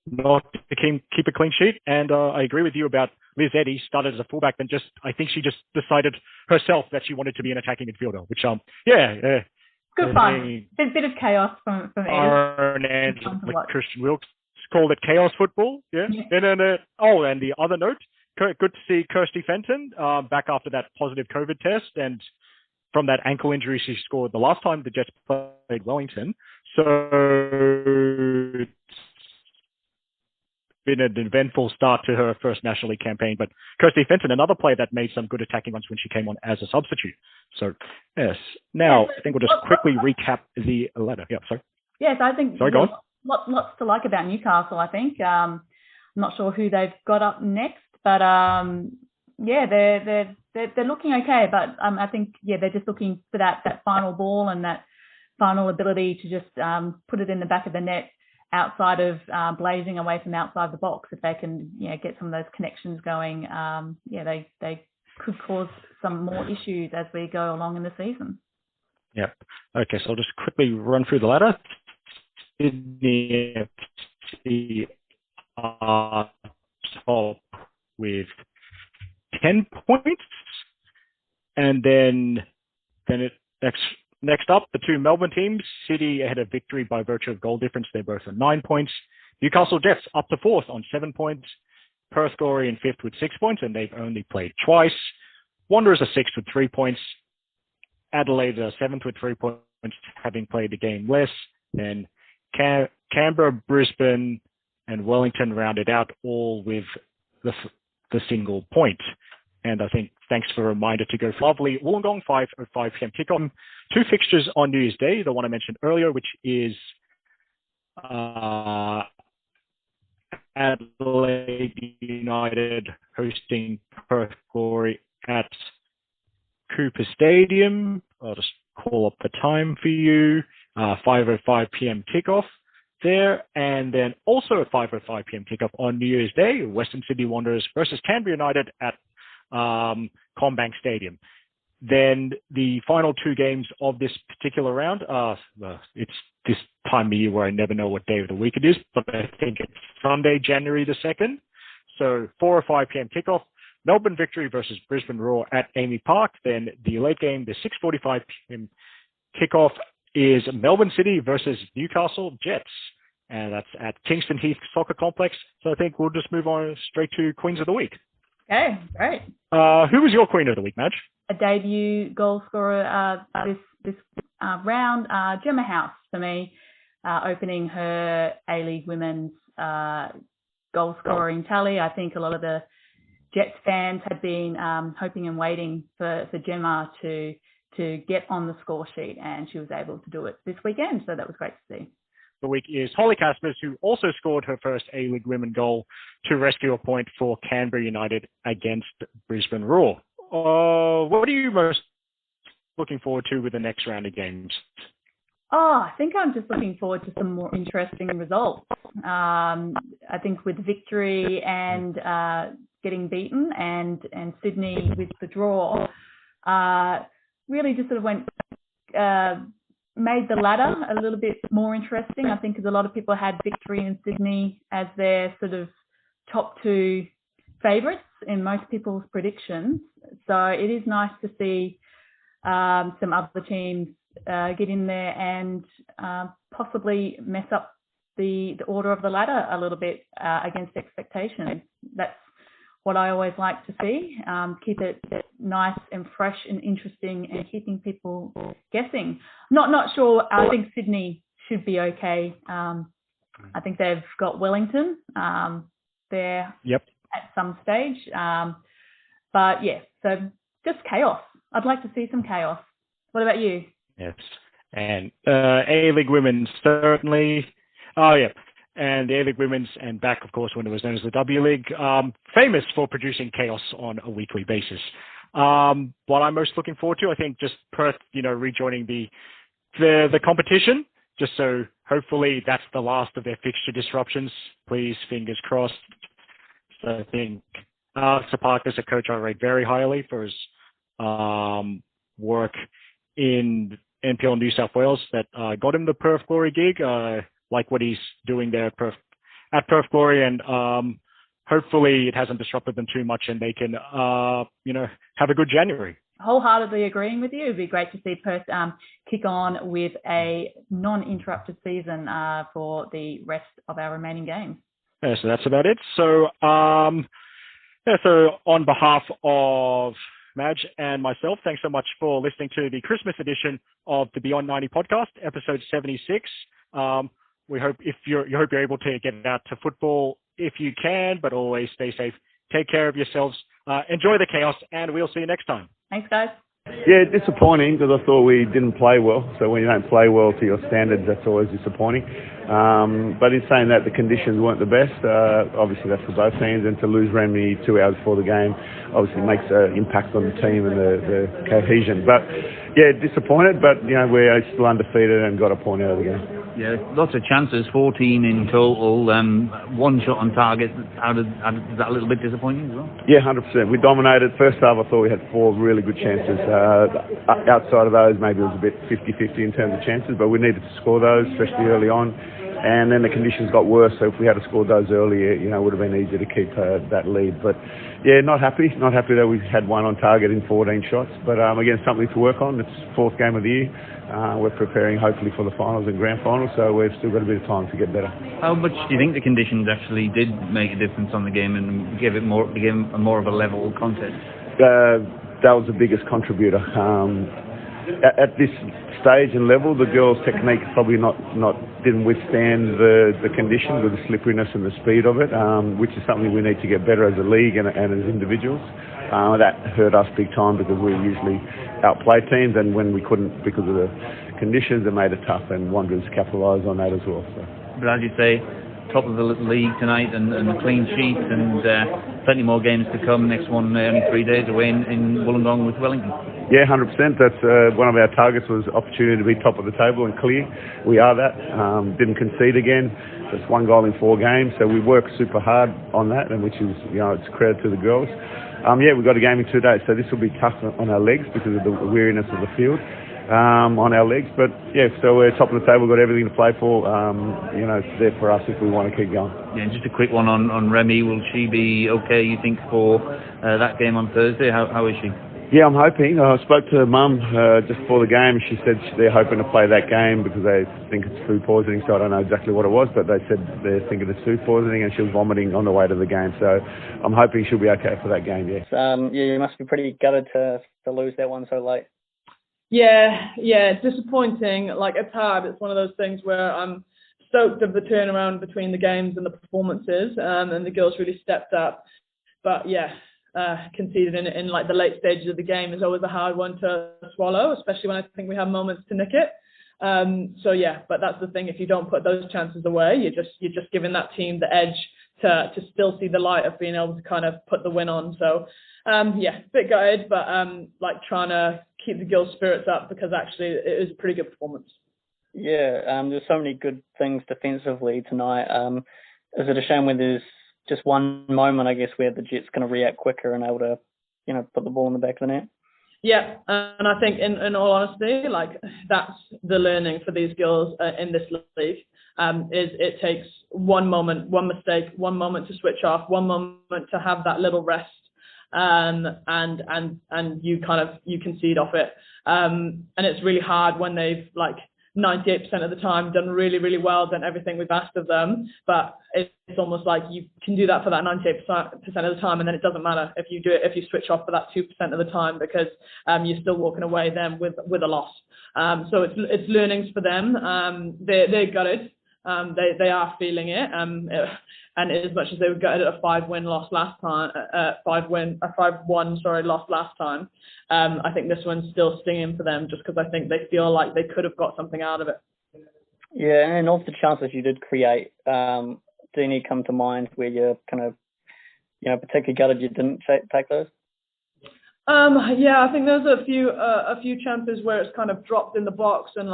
not to keep a clean sheet. And I agree with you about Liz Eddy. Started as a fullback, then I think she just decided herself that she wanted to be an attacking midfielder, which good fun. Bit of chaos from Eddy. And Christian Wilkes called it chaos football. Yeah. And the other note, good to see Kirsty Fenton back after that positive COVID test, and from that ankle injury she scored the last time the Jets played Wellington. So it's been an eventful start to her first National League campaign. But Kirsty Fenton, another player that made some good attacking runs when she came on as a substitute. So, yes. Now, I think we'll just quickly recap the ladder. Yeah, sorry. Yes, I think go on. Lots to like about Newcastle, I think. I'm not sure who they've got up next, but they're looking okay. But I think they're just looking for that final ball and that final ability to just put it in the back of the net outside of blazing away from outside the box. If they can get some of those connections going, they could cause some more issues as we go along in the season. Yeah. Okay, so I'll just quickly run through the ladder. Sydney FC top with 10 points, and then next up, the two Melbourne teams. City ahead of Victory by virtue of goal difference. They're both on 9 points. Newcastle Jets up to 4th on 7 points. Perth Glory in 5th with 6 points, and they've only played twice. Wanderers are 6th with 3 points. Adelaide are 7th with 3 points, having played the game less. Then Canberra, Brisbane, and Wellington rounded out all with the single point. And I think thanks for a reminder to go for lovely Wollongong 5:05 p.m. kickoff. 2 fixtures on New Year's Day, the one I mentioned earlier, which is Adelaide United hosting Perth Glory at Cooper Stadium. I'll just call up the time for you. 5:05 p.m. kickoff there. And then also at 5:05 p.m. kickoff on New Year's Day, Western Sydney Wanderers versus Canberra United at Combank Stadium. Then the final 2 games of this particular round, it's this time of year where I never know what day of the week it is, but I think it's Sunday, January the 2nd. So 4:05 p.m. kickoff, Melbourne Victory versus Brisbane Roar at Amy Park. Then the late game, the 6:45 p.m. kickoff, is Melbourne City versus Newcastle Jets. And that's at Kingston Heath Soccer Complex. So I think we'll just move on straight to Queens of the Week. Okay, great. Who was your Queen of the Week, Madge? A debut goal scorer this round, Gemma House for me, opening her A-League Women's goal scoring tally. I think a lot of the Jets fans had been hoping and waiting for Gemma to get on the score sheet, and she was able to do it this weekend. So that was great to see. The week is Holly Caspers, who also scored her first A-League Women goal to rescue a point for Canberra United against Brisbane Roar. What are you most looking forward to with the next round of games? I think I'm just looking forward to some more interesting results. I think with Victory and getting beaten and Sydney with the draw, really just sort of went... made the ladder a little bit more interesting. I think because a lot of people had Victory and Sydney as their sort of top 2 favourites in most people's predictions. So it is nice to see some other teams get in there and possibly mess up the order of the ladder a little bit against expectations. That's what I always like to see. Keep it nice and fresh and interesting and keeping people guessing. Not sure. I think Sydney should be okay. I think they've got Wellington there at some stage. But yeah, so just chaos. I'd like to see some chaos. What about you? Yes. And A-League Women, certainly. Oh, yeah. And the A-League Women's, and back, of course, when it was known as the W League, famous for producing chaos on a weekly basis. What I'm most looking forward to, I think, just Perth, rejoining the competition, just so hopefully that's the last of their fixture disruptions. Please, fingers crossed. So I think Alex Park as a coach I rate very highly for his work in NPL New South Wales that got him the Perth Glory gig. Like what he's doing there at Perth Glory, and hopefully it hasn't disrupted them too much and they can, have a good January. Wholeheartedly agreeing with you. It'd be great to see Perth kick on with a non-interrupted season for the rest of our remaining games. Yeah, so that's about it. So, so on behalf of Madge and myself, thanks so much for listening to the Christmas edition of the Beyond 90 podcast, episode 76. We hope you're able to get out to football if you can, but always stay safe. Take care of yourselves. Enjoy the chaos, and we'll see you next time. Thanks, guys. Yeah, disappointing because I thought we didn't play well. So when you don't play well to your standards, that's always disappointing. But in saying that, the conditions weren't the best. Obviously, that's for both teams. And to lose Remy 2 hours before the game obviously makes an impact on the team and the cohesion. But yeah, disappointed. But we're still undefeated and got a point out of the game. Yeah, lots of chances, 14 in total, 1 shot on target. Is that a little bit disappointing as well? Yeah, 100%. We dominated. First half, I thought we had 4 really good chances. Outside of those, maybe it was a bit 50-50 in terms of chances, but we needed to score those, especially early on. and then the conditions got worse. So if we had scored those earlier, it would have been easier to keep that lead. But yeah, not happy that we had one on target in 14 shots. But again, something to work on. It's fourth game of the year. We're preparing hopefully for the finals and grand finals, so we've still got a bit of time to get better. How much do you think the conditions actually did make a difference on the game and became more of a level contest? That was the biggest contributor. At this stage and level, the girls' technique probably didn't withstand the conditions with the slipperiness and the speed of it, which is something we need to get better as a league and as individuals. That hurt us big time because we usually outplay teams, and when we couldn't because of the conditions, it made it tough, and Wanderers capitalised on that as well. So. But as you say, top of the league tonight and the clean sheet, and plenty more games to come. Next one only 3 days away in Wollongong with Wellington. Yeah, 100%. That's one of our targets was opportunity to be top of the table and clear. We are that. Didn't concede again. Just 1 goal in 4 games. So we worked super hard on that, and which is, it's credit to the girls. We've got a game in 2 days, so this will be tough on our legs because of the weariness of the field on our legs. But yeah, so we're top of the table, got everything to play for. It's there for us if we want to keep going. Yeah, and just a quick one on Remy. Will she be okay, you think, for that game on Thursday? How is she? Yeah, I'm hoping. I spoke to Mum just before the game. She said they're hoping to play that game because they think it's food poisoning, so I don't know exactly what it was, but they said they're thinking it's food poisoning, and she was vomiting on the way to the game. So I'm hoping she'll be okay for that game, yeah. You must be pretty gutted to lose that one so late. Yeah, disappointing. It's hard. It's one of those things where I'm stoked of the turnaround between the games and the performances, and the girls really stepped up. But yeah, conceded in the late stages of the game is always a hard one to swallow, especially when I think we have moments to nick it. But that's the thing. If you don't put those chances away, you're just giving that team the edge to still see the light of being able to kind of put the win on. So a bit gutted, but trying to keep the girls' spirits up because actually it was a pretty good performance. Yeah, there's so many good things defensively tonight. Is it a shame when there's just one moment, I guess, where the Jets kind of react quicker and able to, put the ball in the back of the net? Yeah, and I think in all honesty, that's the learning for these girls in this league. Is it takes one moment, one mistake, one moment to switch off, one moment to have that little rest, and you concede off it. And it's really hard when they've 98% of the time done really, really well, done everything we've asked of them. But it's almost like you can do that for that 98% of the time, and then it doesn't matter if you do it, if you switch off for that 2% of the time, because you're still walking away then with a loss. So it's learnings for them. They're gutted. They are feeling it. And as much as they were gutted at a 5-1 loss last time, loss last time, I think this one's still stinging for them just because I think they feel like they could have got something out of it. Yeah, and of the chances you did create, do any come to mind where you're kind of, particularly gutted you didn't take those? I think there's a few chances where it's kind of dropped in the box and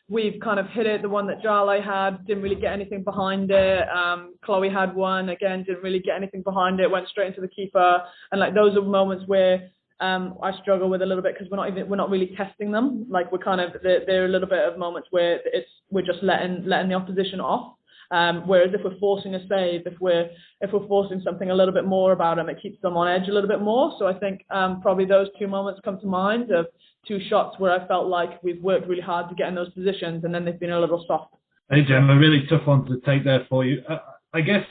we've kind of hit it. The one that Jale had, didn't really get anything behind it. Chloe had one, again, didn't really get anything behind it, went straight into the keeper. And those are moments where I struggle with a little bit because we're not really testing them. There are a little bit of moments where we're just letting the opposition off. Whereas if we're forcing a save, if we're forcing something a little bit more about them, it keeps them on edge a little bit more. So I think probably those 2 moments come to mind of 2 shots where I felt like we've worked really hard to get in those positions and then they've been a little soft. Hey, Jem, a really tough one to take there for you. I guess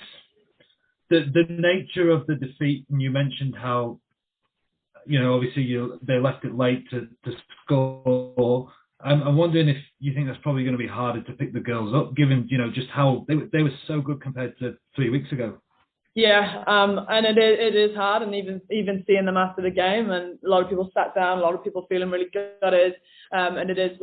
the nature of the defeat, and you mentioned how, obviously they left it late to score. I'm wondering if you think that's probably going to be harder to pick the girls up, given, just how they were so good compared to 3 weeks ago. Yeah, and it is hard, and even seeing them after the game, and a lot of people sat down, a lot of people feeling really good at it, and it is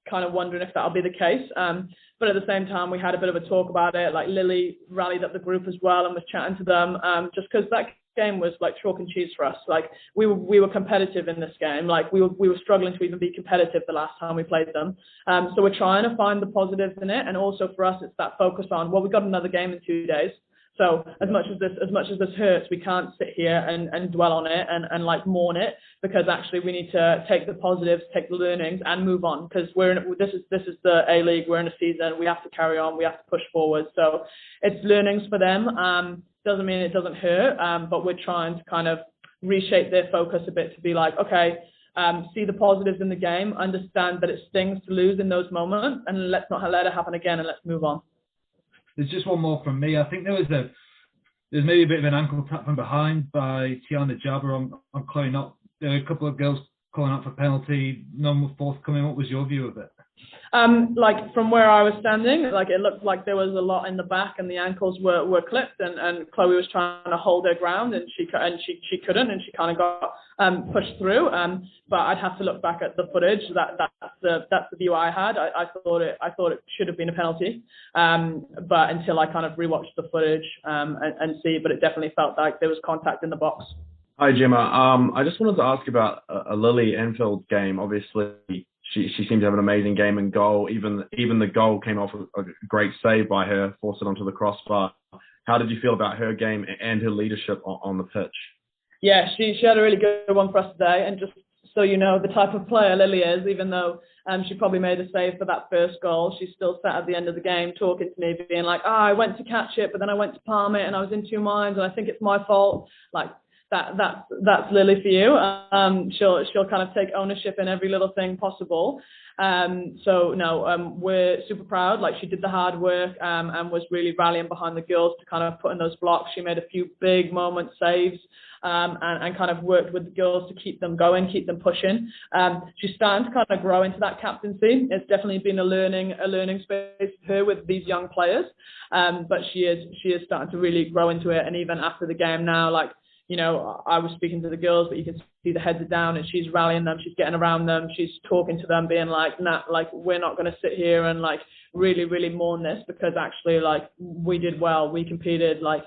kind of wondering if that'll be the case. But at the same time, we had a bit of a talk about it. Lily rallied up the group as well and was chatting to them, just because that game was chalk and cheese for us. We were competitive in this game. We were struggling to even be competitive the last time we played them. So we're trying to find the positives in it, and also for us, it's that focus on, we've got another game in 2 days. So as much as this hurts, we can't sit here and dwell on it and like mourn it, because actually we need to take the positives, take the learnings, and move on, because this is the A-League. We're in a season. We have to carry on. We have to push forward. So it's learnings for them. Doesn't mean it doesn't hurt, but we're trying to kind of reshape their focus a bit to be like, okay, see the positives in the game, understand that it stings to lose in those moments, and let's not let it happen again, and let's move on. There's just one more from me. I think there's maybe a bit of an ankle tap from behind by Tiana Jabber on Chloe Knott. There were a couple of girls calling out for penalty. None were forthcoming. What was your view of it? Like from where I was standing, like it looked like there was a lot in the back, and the ankles were clipped, and Chloe was trying to hold her ground, and she couldn't, and she kind of got pushed through. But I'd have to look back at the footage. That's the view I had. I thought it should have been a penalty, but until I kind of rewatched the footage and see, but it definitely felt like there was contact in the box. Hi Gemma. I just wanted to ask about a Lily Enfield's game. Obviously, she seemed to have an amazing game and goal. Even the goal came off a great save by her, forced it onto the crossbar. How did you feel about her game and her leadership on the pitch? Yeah, she had a really good one for us today. And just so you know the type of player Lily is, even though she probably made a save for that first goal, she still sat at the end of the game talking to me, being like, I went to catch it, but then I went to palm it, and I was in two minds, and I think it's my fault. Like, that's Lily for you. She'll kind of take ownership in every little thing possible. We're super proud. Like, she did the hard work and was really rallying behind the girls to kind of put in those blocks. She made a few big moment saves and kind of worked with the girls to keep them going, keep them pushing. She's starting to kind of grow into that captaincy. It's definitely been a learning space for her with these young players, but she is starting to really grow into it. And even after the game now, like, you know, I was speaking to the girls, but you can see the heads are down, and she's rallying them, she's getting around them, she's talking to them, being like, nah, like, we're not going to sit here and like really, really mourn this, because actually, like, we did well, we competed, like,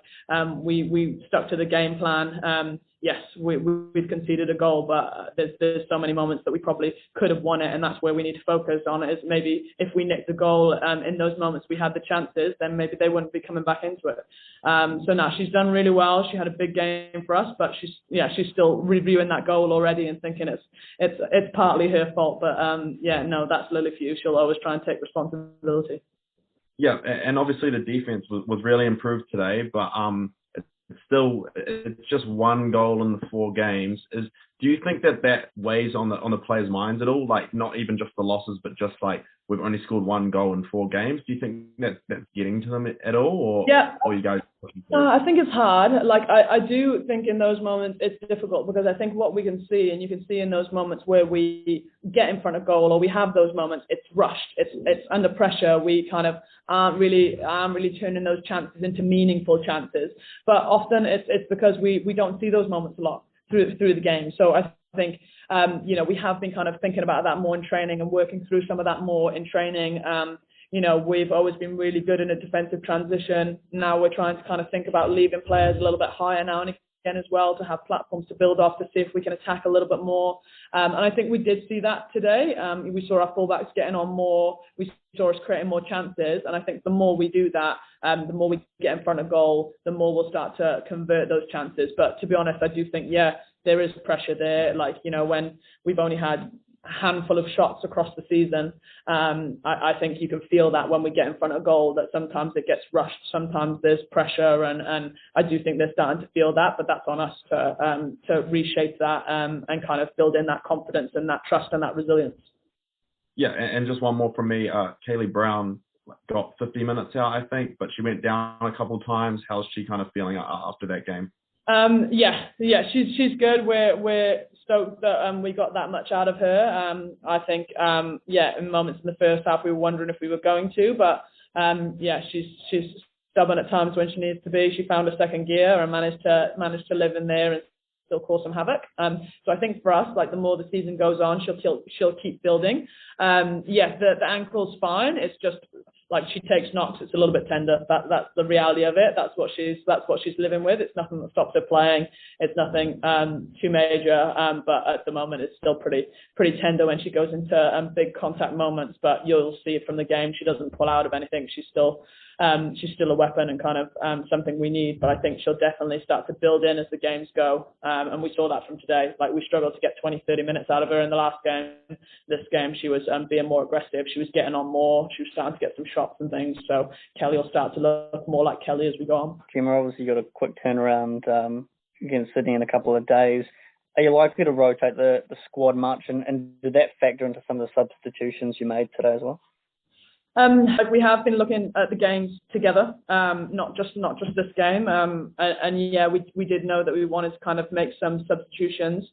we stuck to the game plan. Yes, we've conceded a goal, but there's so many moments that we probably could have won it, and that's where we need to focus on it. Is maybe if we nicked the goal in those moments we had the chances, then maybe they wouldn't be coming back into it. She's done really well. She had a big game for us, but she's still reviewing that goal already and thinking it's partly her fault. But that's Lily for you. She'll always try and take responsibility. Yeah, and obviously the defense was really improved today, but it's just one goal in the 4 games. Do you think that weighs on the players' minds at all? Like, not even just the losses, but just like, we've only scored 1 goal in 4 games. Do you think that's getting to them at all, or you guys? I think it's hard. Like, I do think in those moments it's difficult, because I think what we can see, and you can see in those moments where we get in front of goal, or we have those moments, it's rushed. It's under pressure. We kind of aren't really turning those chances into meaningful chances. But often it's because we don't see those moments a lot through the game. So I think we have been kind of thinking about that more in training and working through some of that more in training. We've always been really good in a defensive transition. Now we're trying to kind of think about leaving players a little bit higher now and again as well, to have platforms to build off, to see if we can attack a little bit more. And I think we did see that today. We saw our fullbacks getting on more. We saw us creating more chances. And I think the more we do that, the more we get in front of goal, the more we'll start to convert those chances. But to be honest, I do think, there is pressure there. Like, when we've only had handful of shots across the season, I think you can feel that when we get in front of goal, that sometimes it gets rushed, sometimes there's pressure, and I do think they're starting to feel that, but that's on us to reshape that and kind of build in that confidence and that trust and that resilience. Yeah, and just one more from me. Kaylee Brown got 50 minutes out, I think, but she went down a couple of times. How's she kind of feeling after that game? She's good. We're stoked that we got that much out of her. I think in moments in the first half we were wondering if we were going to, but she's stubborn at times when she needs to be. She found a second gear and managed to live in there and still cause some havoc. So I think for us, like, the more the season goes on, she'll keep building. The ankle's fine. It's just like, she takes knocks. It's a little bit tender. That's the reality of it. That's what she's living with. It's nothing that stops her playing. It's nothing too major. But at the moment, it's still pretty tender when she goes into big contact moments. But you'll see it from the game. She doesn't pull out of anything. She's still she's still a weapon and kind of something we need. But I think she'll definitely start to build in as the games go. And we saw that from today. Like, we struggled to get 20, 30 minutes out of her in the last game. This game, she was being more aggressive. She was getting on more. She was starting to get some shots and things. So Kelly will start to look more like Kelly as we go on. Gemma, obviously got a quick turnaround against Sydney in a couple of days. Are you likely to rotate the squad much, and did that factor into some of the substitutions you made today as well? We have been looking at the games together, not just this game, and yeah, we did know that we wanted to kind of make some substitutions.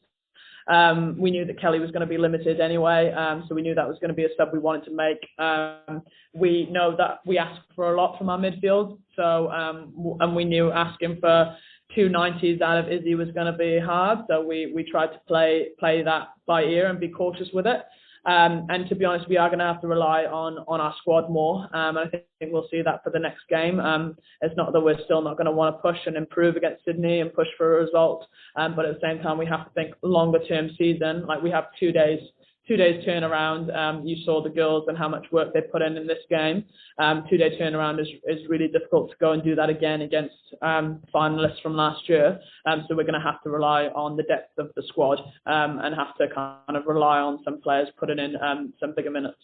We knew that Kelly was going to be limited anyway, so we knew that was going to be a sub we wanted to make. We know that we asked for a lot from our midfield, so and we knew asking for 2 90s out of Izzy was going to be hard, so we tried to play that by ear and be cautious with it. And to be honest, we are going to have to rely on our squad more. And I think we'll see that for the next game. It's not that we're still not going to want to push and improve against Sydney and push for a result. But at the same time, we have to think longer term season. Like, we have 2 days turnaround. You saw the girls and how much work they put in this game. 2-day turnaround is really difficult to go and do that again against finalists from last year. So we're going to have to rely on the depth of the squad and have to kind of rely on some players putting in some bigger minutes.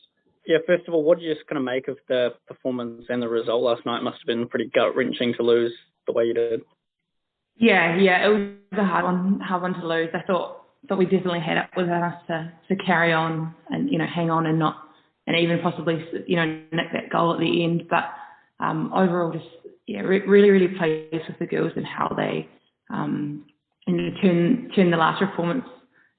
Yeah, first of all, what do you just kind of make of the performance and the result last night? It must have been pretty gut-wrenching to lose the way you did. Yeah, it was a hard one to lose. I thought we definitely had it within us to carry on and, hang on and even possibly, nick that goal at the end. But overall, just, really, really pleased with the girls and how they turn the last performance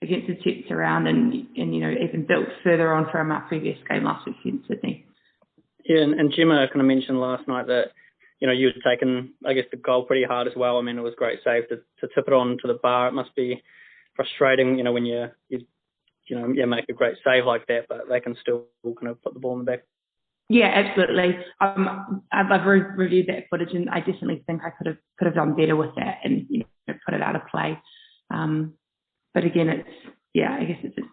against the Jets around and even built further on from our previous game last week in Sydney. Yeah, and Gemma kind of mentioned last night that, you had taken, I guess, the goal pretty hard as well. I mean, it was a great save to tip it on to the bar. It must be frustrating, when you make a great save like that, but they can still kind of put the ball in the back. Yeah, absolutely. I've reviewed that footage, and I definitely think I could have done better with that and put it out of play. But again, I guess it's just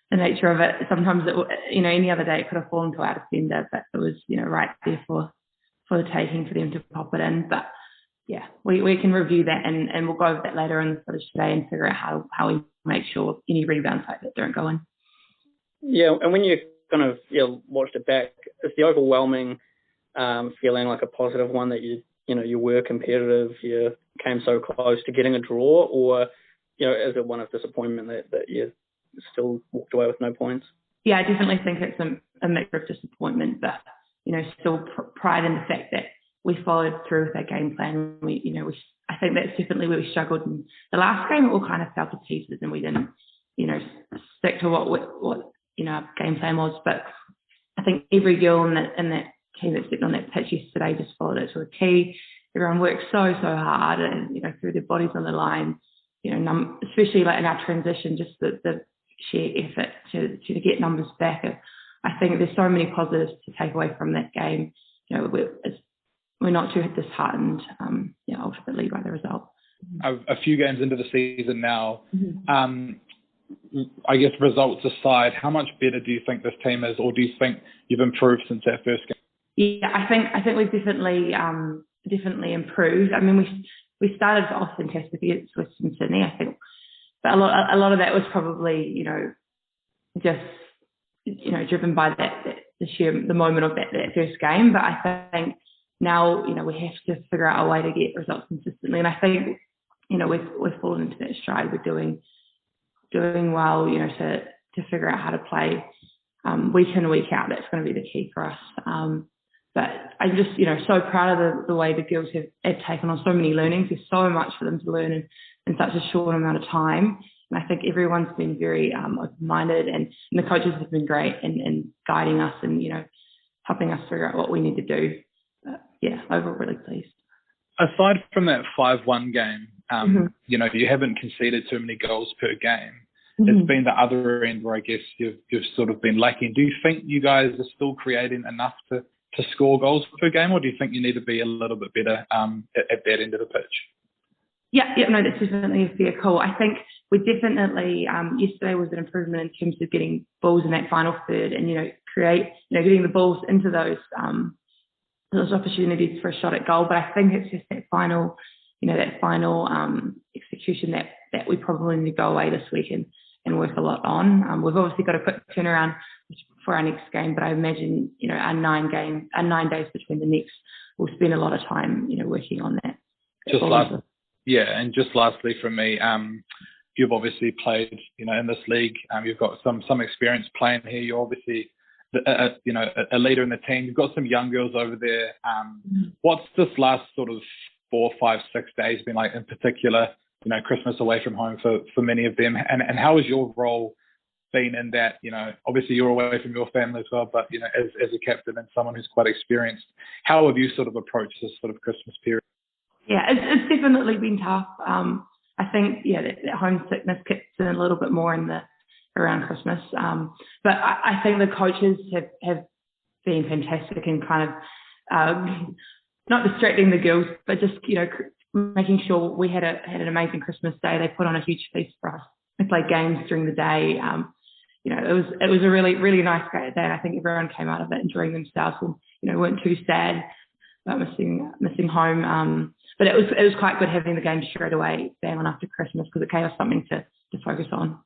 the nature of it. Sometimes any other day it could have fallen to our defender, but it was right there for the taking for them to pop it in. But yeah, we can review that and we'll go over that later in the footage today and figure out how we make sure any rebounds like that don't go in. Yeah, and when you kind of watched it back, is the overwhelming feeling like a positive one that you were competitive, you came so close to getting a draw, or is it one of disappointment that you still walked away with no points? Yeah, I definitely think it's a mix of disappointment, but still pride in the fact that we followed through with our game plan. I think that's definitely where we struggled. In the last game, it all kind of fell to pieces, and we didn't, stick to what our game plan was. But I think every girl in that team that stepped on that pitch yesterday just followed it to a T. Everyone worked so hard, and threw their bodies on the line. Especially like in our transition, just the sheer effort to get numbers back. I think there's so many positives to take away from that game. We're not too disheartened, ultimately by the result. A few games into the season now, I guess results aside, how much better do you think this team is, or do you think you've improved since that first game? Yeah, I think we've definitely improved. I mean, we started off fantastic against Western Sydney, I think, but a lot of that was probably just driven by the moment of that first game. But I think now, we have to figure out a way to get results consistently. And I think, we've fallen into that stride. We're doing well, to figure out how to play week in and week out. That's going to be the key for us. But I'm just, so proud of the way the girls have taken on so many learnings. There's so much for them to learn in such a short amount of time. And I think everyone's been very open-minded, and the coaches have been great in guiding us and, helping us figure out what we need to do. Overall really pleased. Aside from that 5-1 game, you haven't conceded too many goals per game. It's been the other end where I guess you've sort of been lacking. Do you think you guys are still creating enough to score goals per game, or do you think you need to be a little bit better at that end of the pitch? No, that's definitely a fair call. I think we definitely, yesterday was an improvement in terms of getting balls in that final third and, getting the balls into those those opportunities for a shot at goal. But I think it's just that final execution that we probably need to go away this week and work a lot on. We've obviously got a quick turnaround for our next game, but I imagine, our 9 days between the next, we'll spend a lot of time, working on that. And just lastly from me, you've obviously played, in this league. You've got some experience playing here. You're obviously, a leader in the team. You've got some young girls over there. What's this last sort of 4, 5, 6 days been like in particular? Christmas away from home for many of them, and how has your role been in that? Obviously you're away from your family as well, but as a captain and someone who's quite experienced, how have you sort of approached this sort of Christmas period? Yeah, it's definitely been tough. I think that homesickness kicks in a little bit more around Christmas. But I think the coaches have been fantastic in kind of not distracting the girls, but just making sure we had an amazing Christmas day. They put on a huge feast for us. We played games during the day. It was a really, really nice great day. And I think everyone came out of it enjoying themselves and weren't too sad about missing home. But it was quite good having the game straight away, bang on after Christmas, because it gave us something to focus on.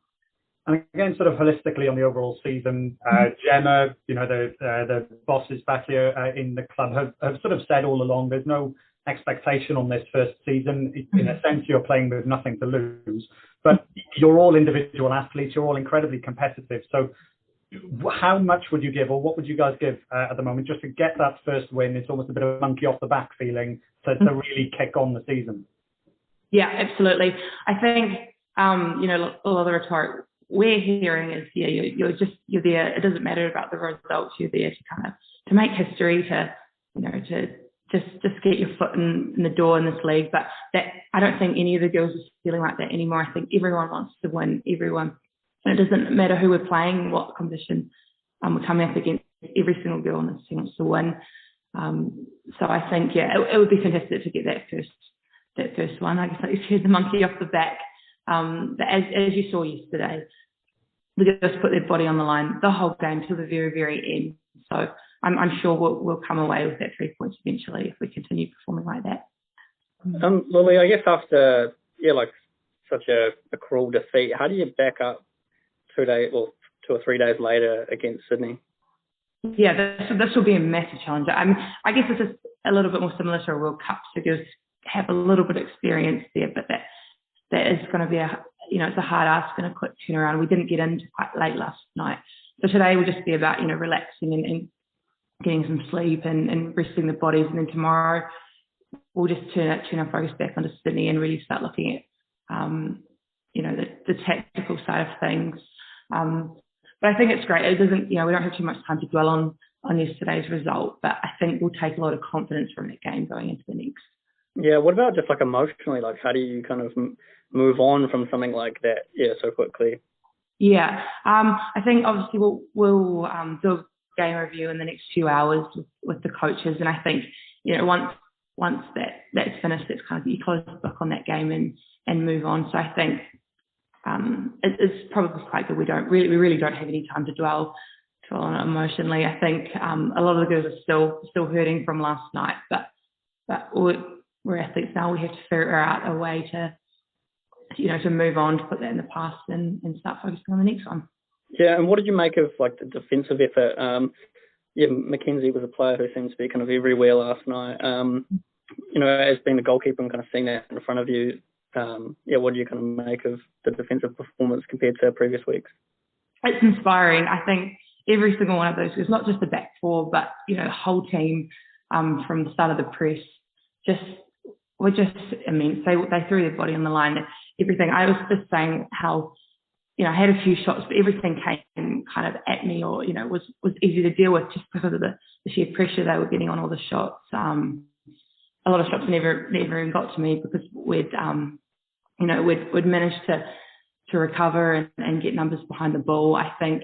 And again, sort of holistically on the overall season, Gemma, the bosses back here in the club have sort of said all along there's no expectation on this first season. In a sense, you're playing with nothing to lose, but you're all individual athletes. You're all incredibly competitive. So how much would you give, or what would you guys give at the moment just to get that first win? It's almost a bit of a monkey off the back feeling to really kick on the season. Yeah, absolutely. I think, a lot of the rhetoric we're hearing is, you're there. It doesn't matter about the results. You're there to make history, to just get your foot in the door in this league. But that, I don't think any of the girls are feeling like that anymore. I think everyone wants to win, everyone. And it doesn't matter who we're playing, what competition we're coming up against. Every single girl on this team wants to win. So I think, it would be fantastic to get that first one. I guess, like you said, the monkey off the back. But as you saw yesterday, the girls put their body on the line the whole game till the very, very end. So I'm sure we'll come away with that 3 points eventually if we continue performing like that. Lily, I guess after such a cruel defeat, how do you back up 2 or 3 days later against Sydney? Yeah, this will be a massive challenge. I guess this is a little bit more similar to a World Cup, so girls have a little bit of experience there, but that is going to be it's a hard ask and a quick turnaround. We didn't get in quite late last night, so today will just be about relaxing and getting some sleep and resting the bodies, and then tomorrow we'll just turn our focus back onto Sydney and really start looking at the tactical side of things. But I think it's great. It doesn't, we don't have too much time to dwell on yesterday's result, but I think we'll take a lot of confidence from that game going into the next. Yeah, what about just emotionally? How do you kind of move on from something like that? Yeah, so quickly. Yeah, I think obviously we'll do a game review in the next few hours with the coaches, and I think once that's finished, it's kind of you close the book on that game and move on. So I think it's probably quite good. We really don't have any time to dwell on it emotionally. I think a lot of the girls are still hurting from last night, but we're athletes now. We have to figure out a way to move on, to put that in the past and start focusing on the next one. Yeah, and what did you make of the defensive effort? Mackenzie was a player who seemed to be kind of everywhere last night. As being the goalkeeper and kind of seeing that in front of you, what do you kind of make of the defensive performance compared to previous weeks? It's inspiring. I think every single one of those, it's not just the back four, but the whole team from the start of the press were just immense. They threw their body on the line. Everything. I was just saying how I had a few shots, but everything came kind of at me, or was easy to deal with just because of the sheer pressure they were getting on all the shots. A lot of shots never even got to me because we'd managed to recover and get numbers behind the ball. I think,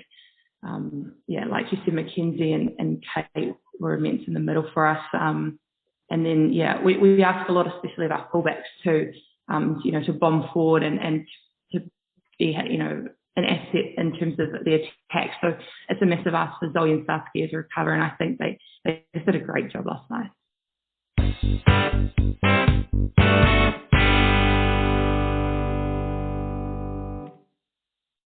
like you said, Mackenzie and Kate were immense in the middle for us. And then, we asked a lot, especially of our fullbacks to bomb forward and to be, asset in terms of the attack. So it's a massive ask for Zoe and Saskia to recover, and I think they just did a great job last night.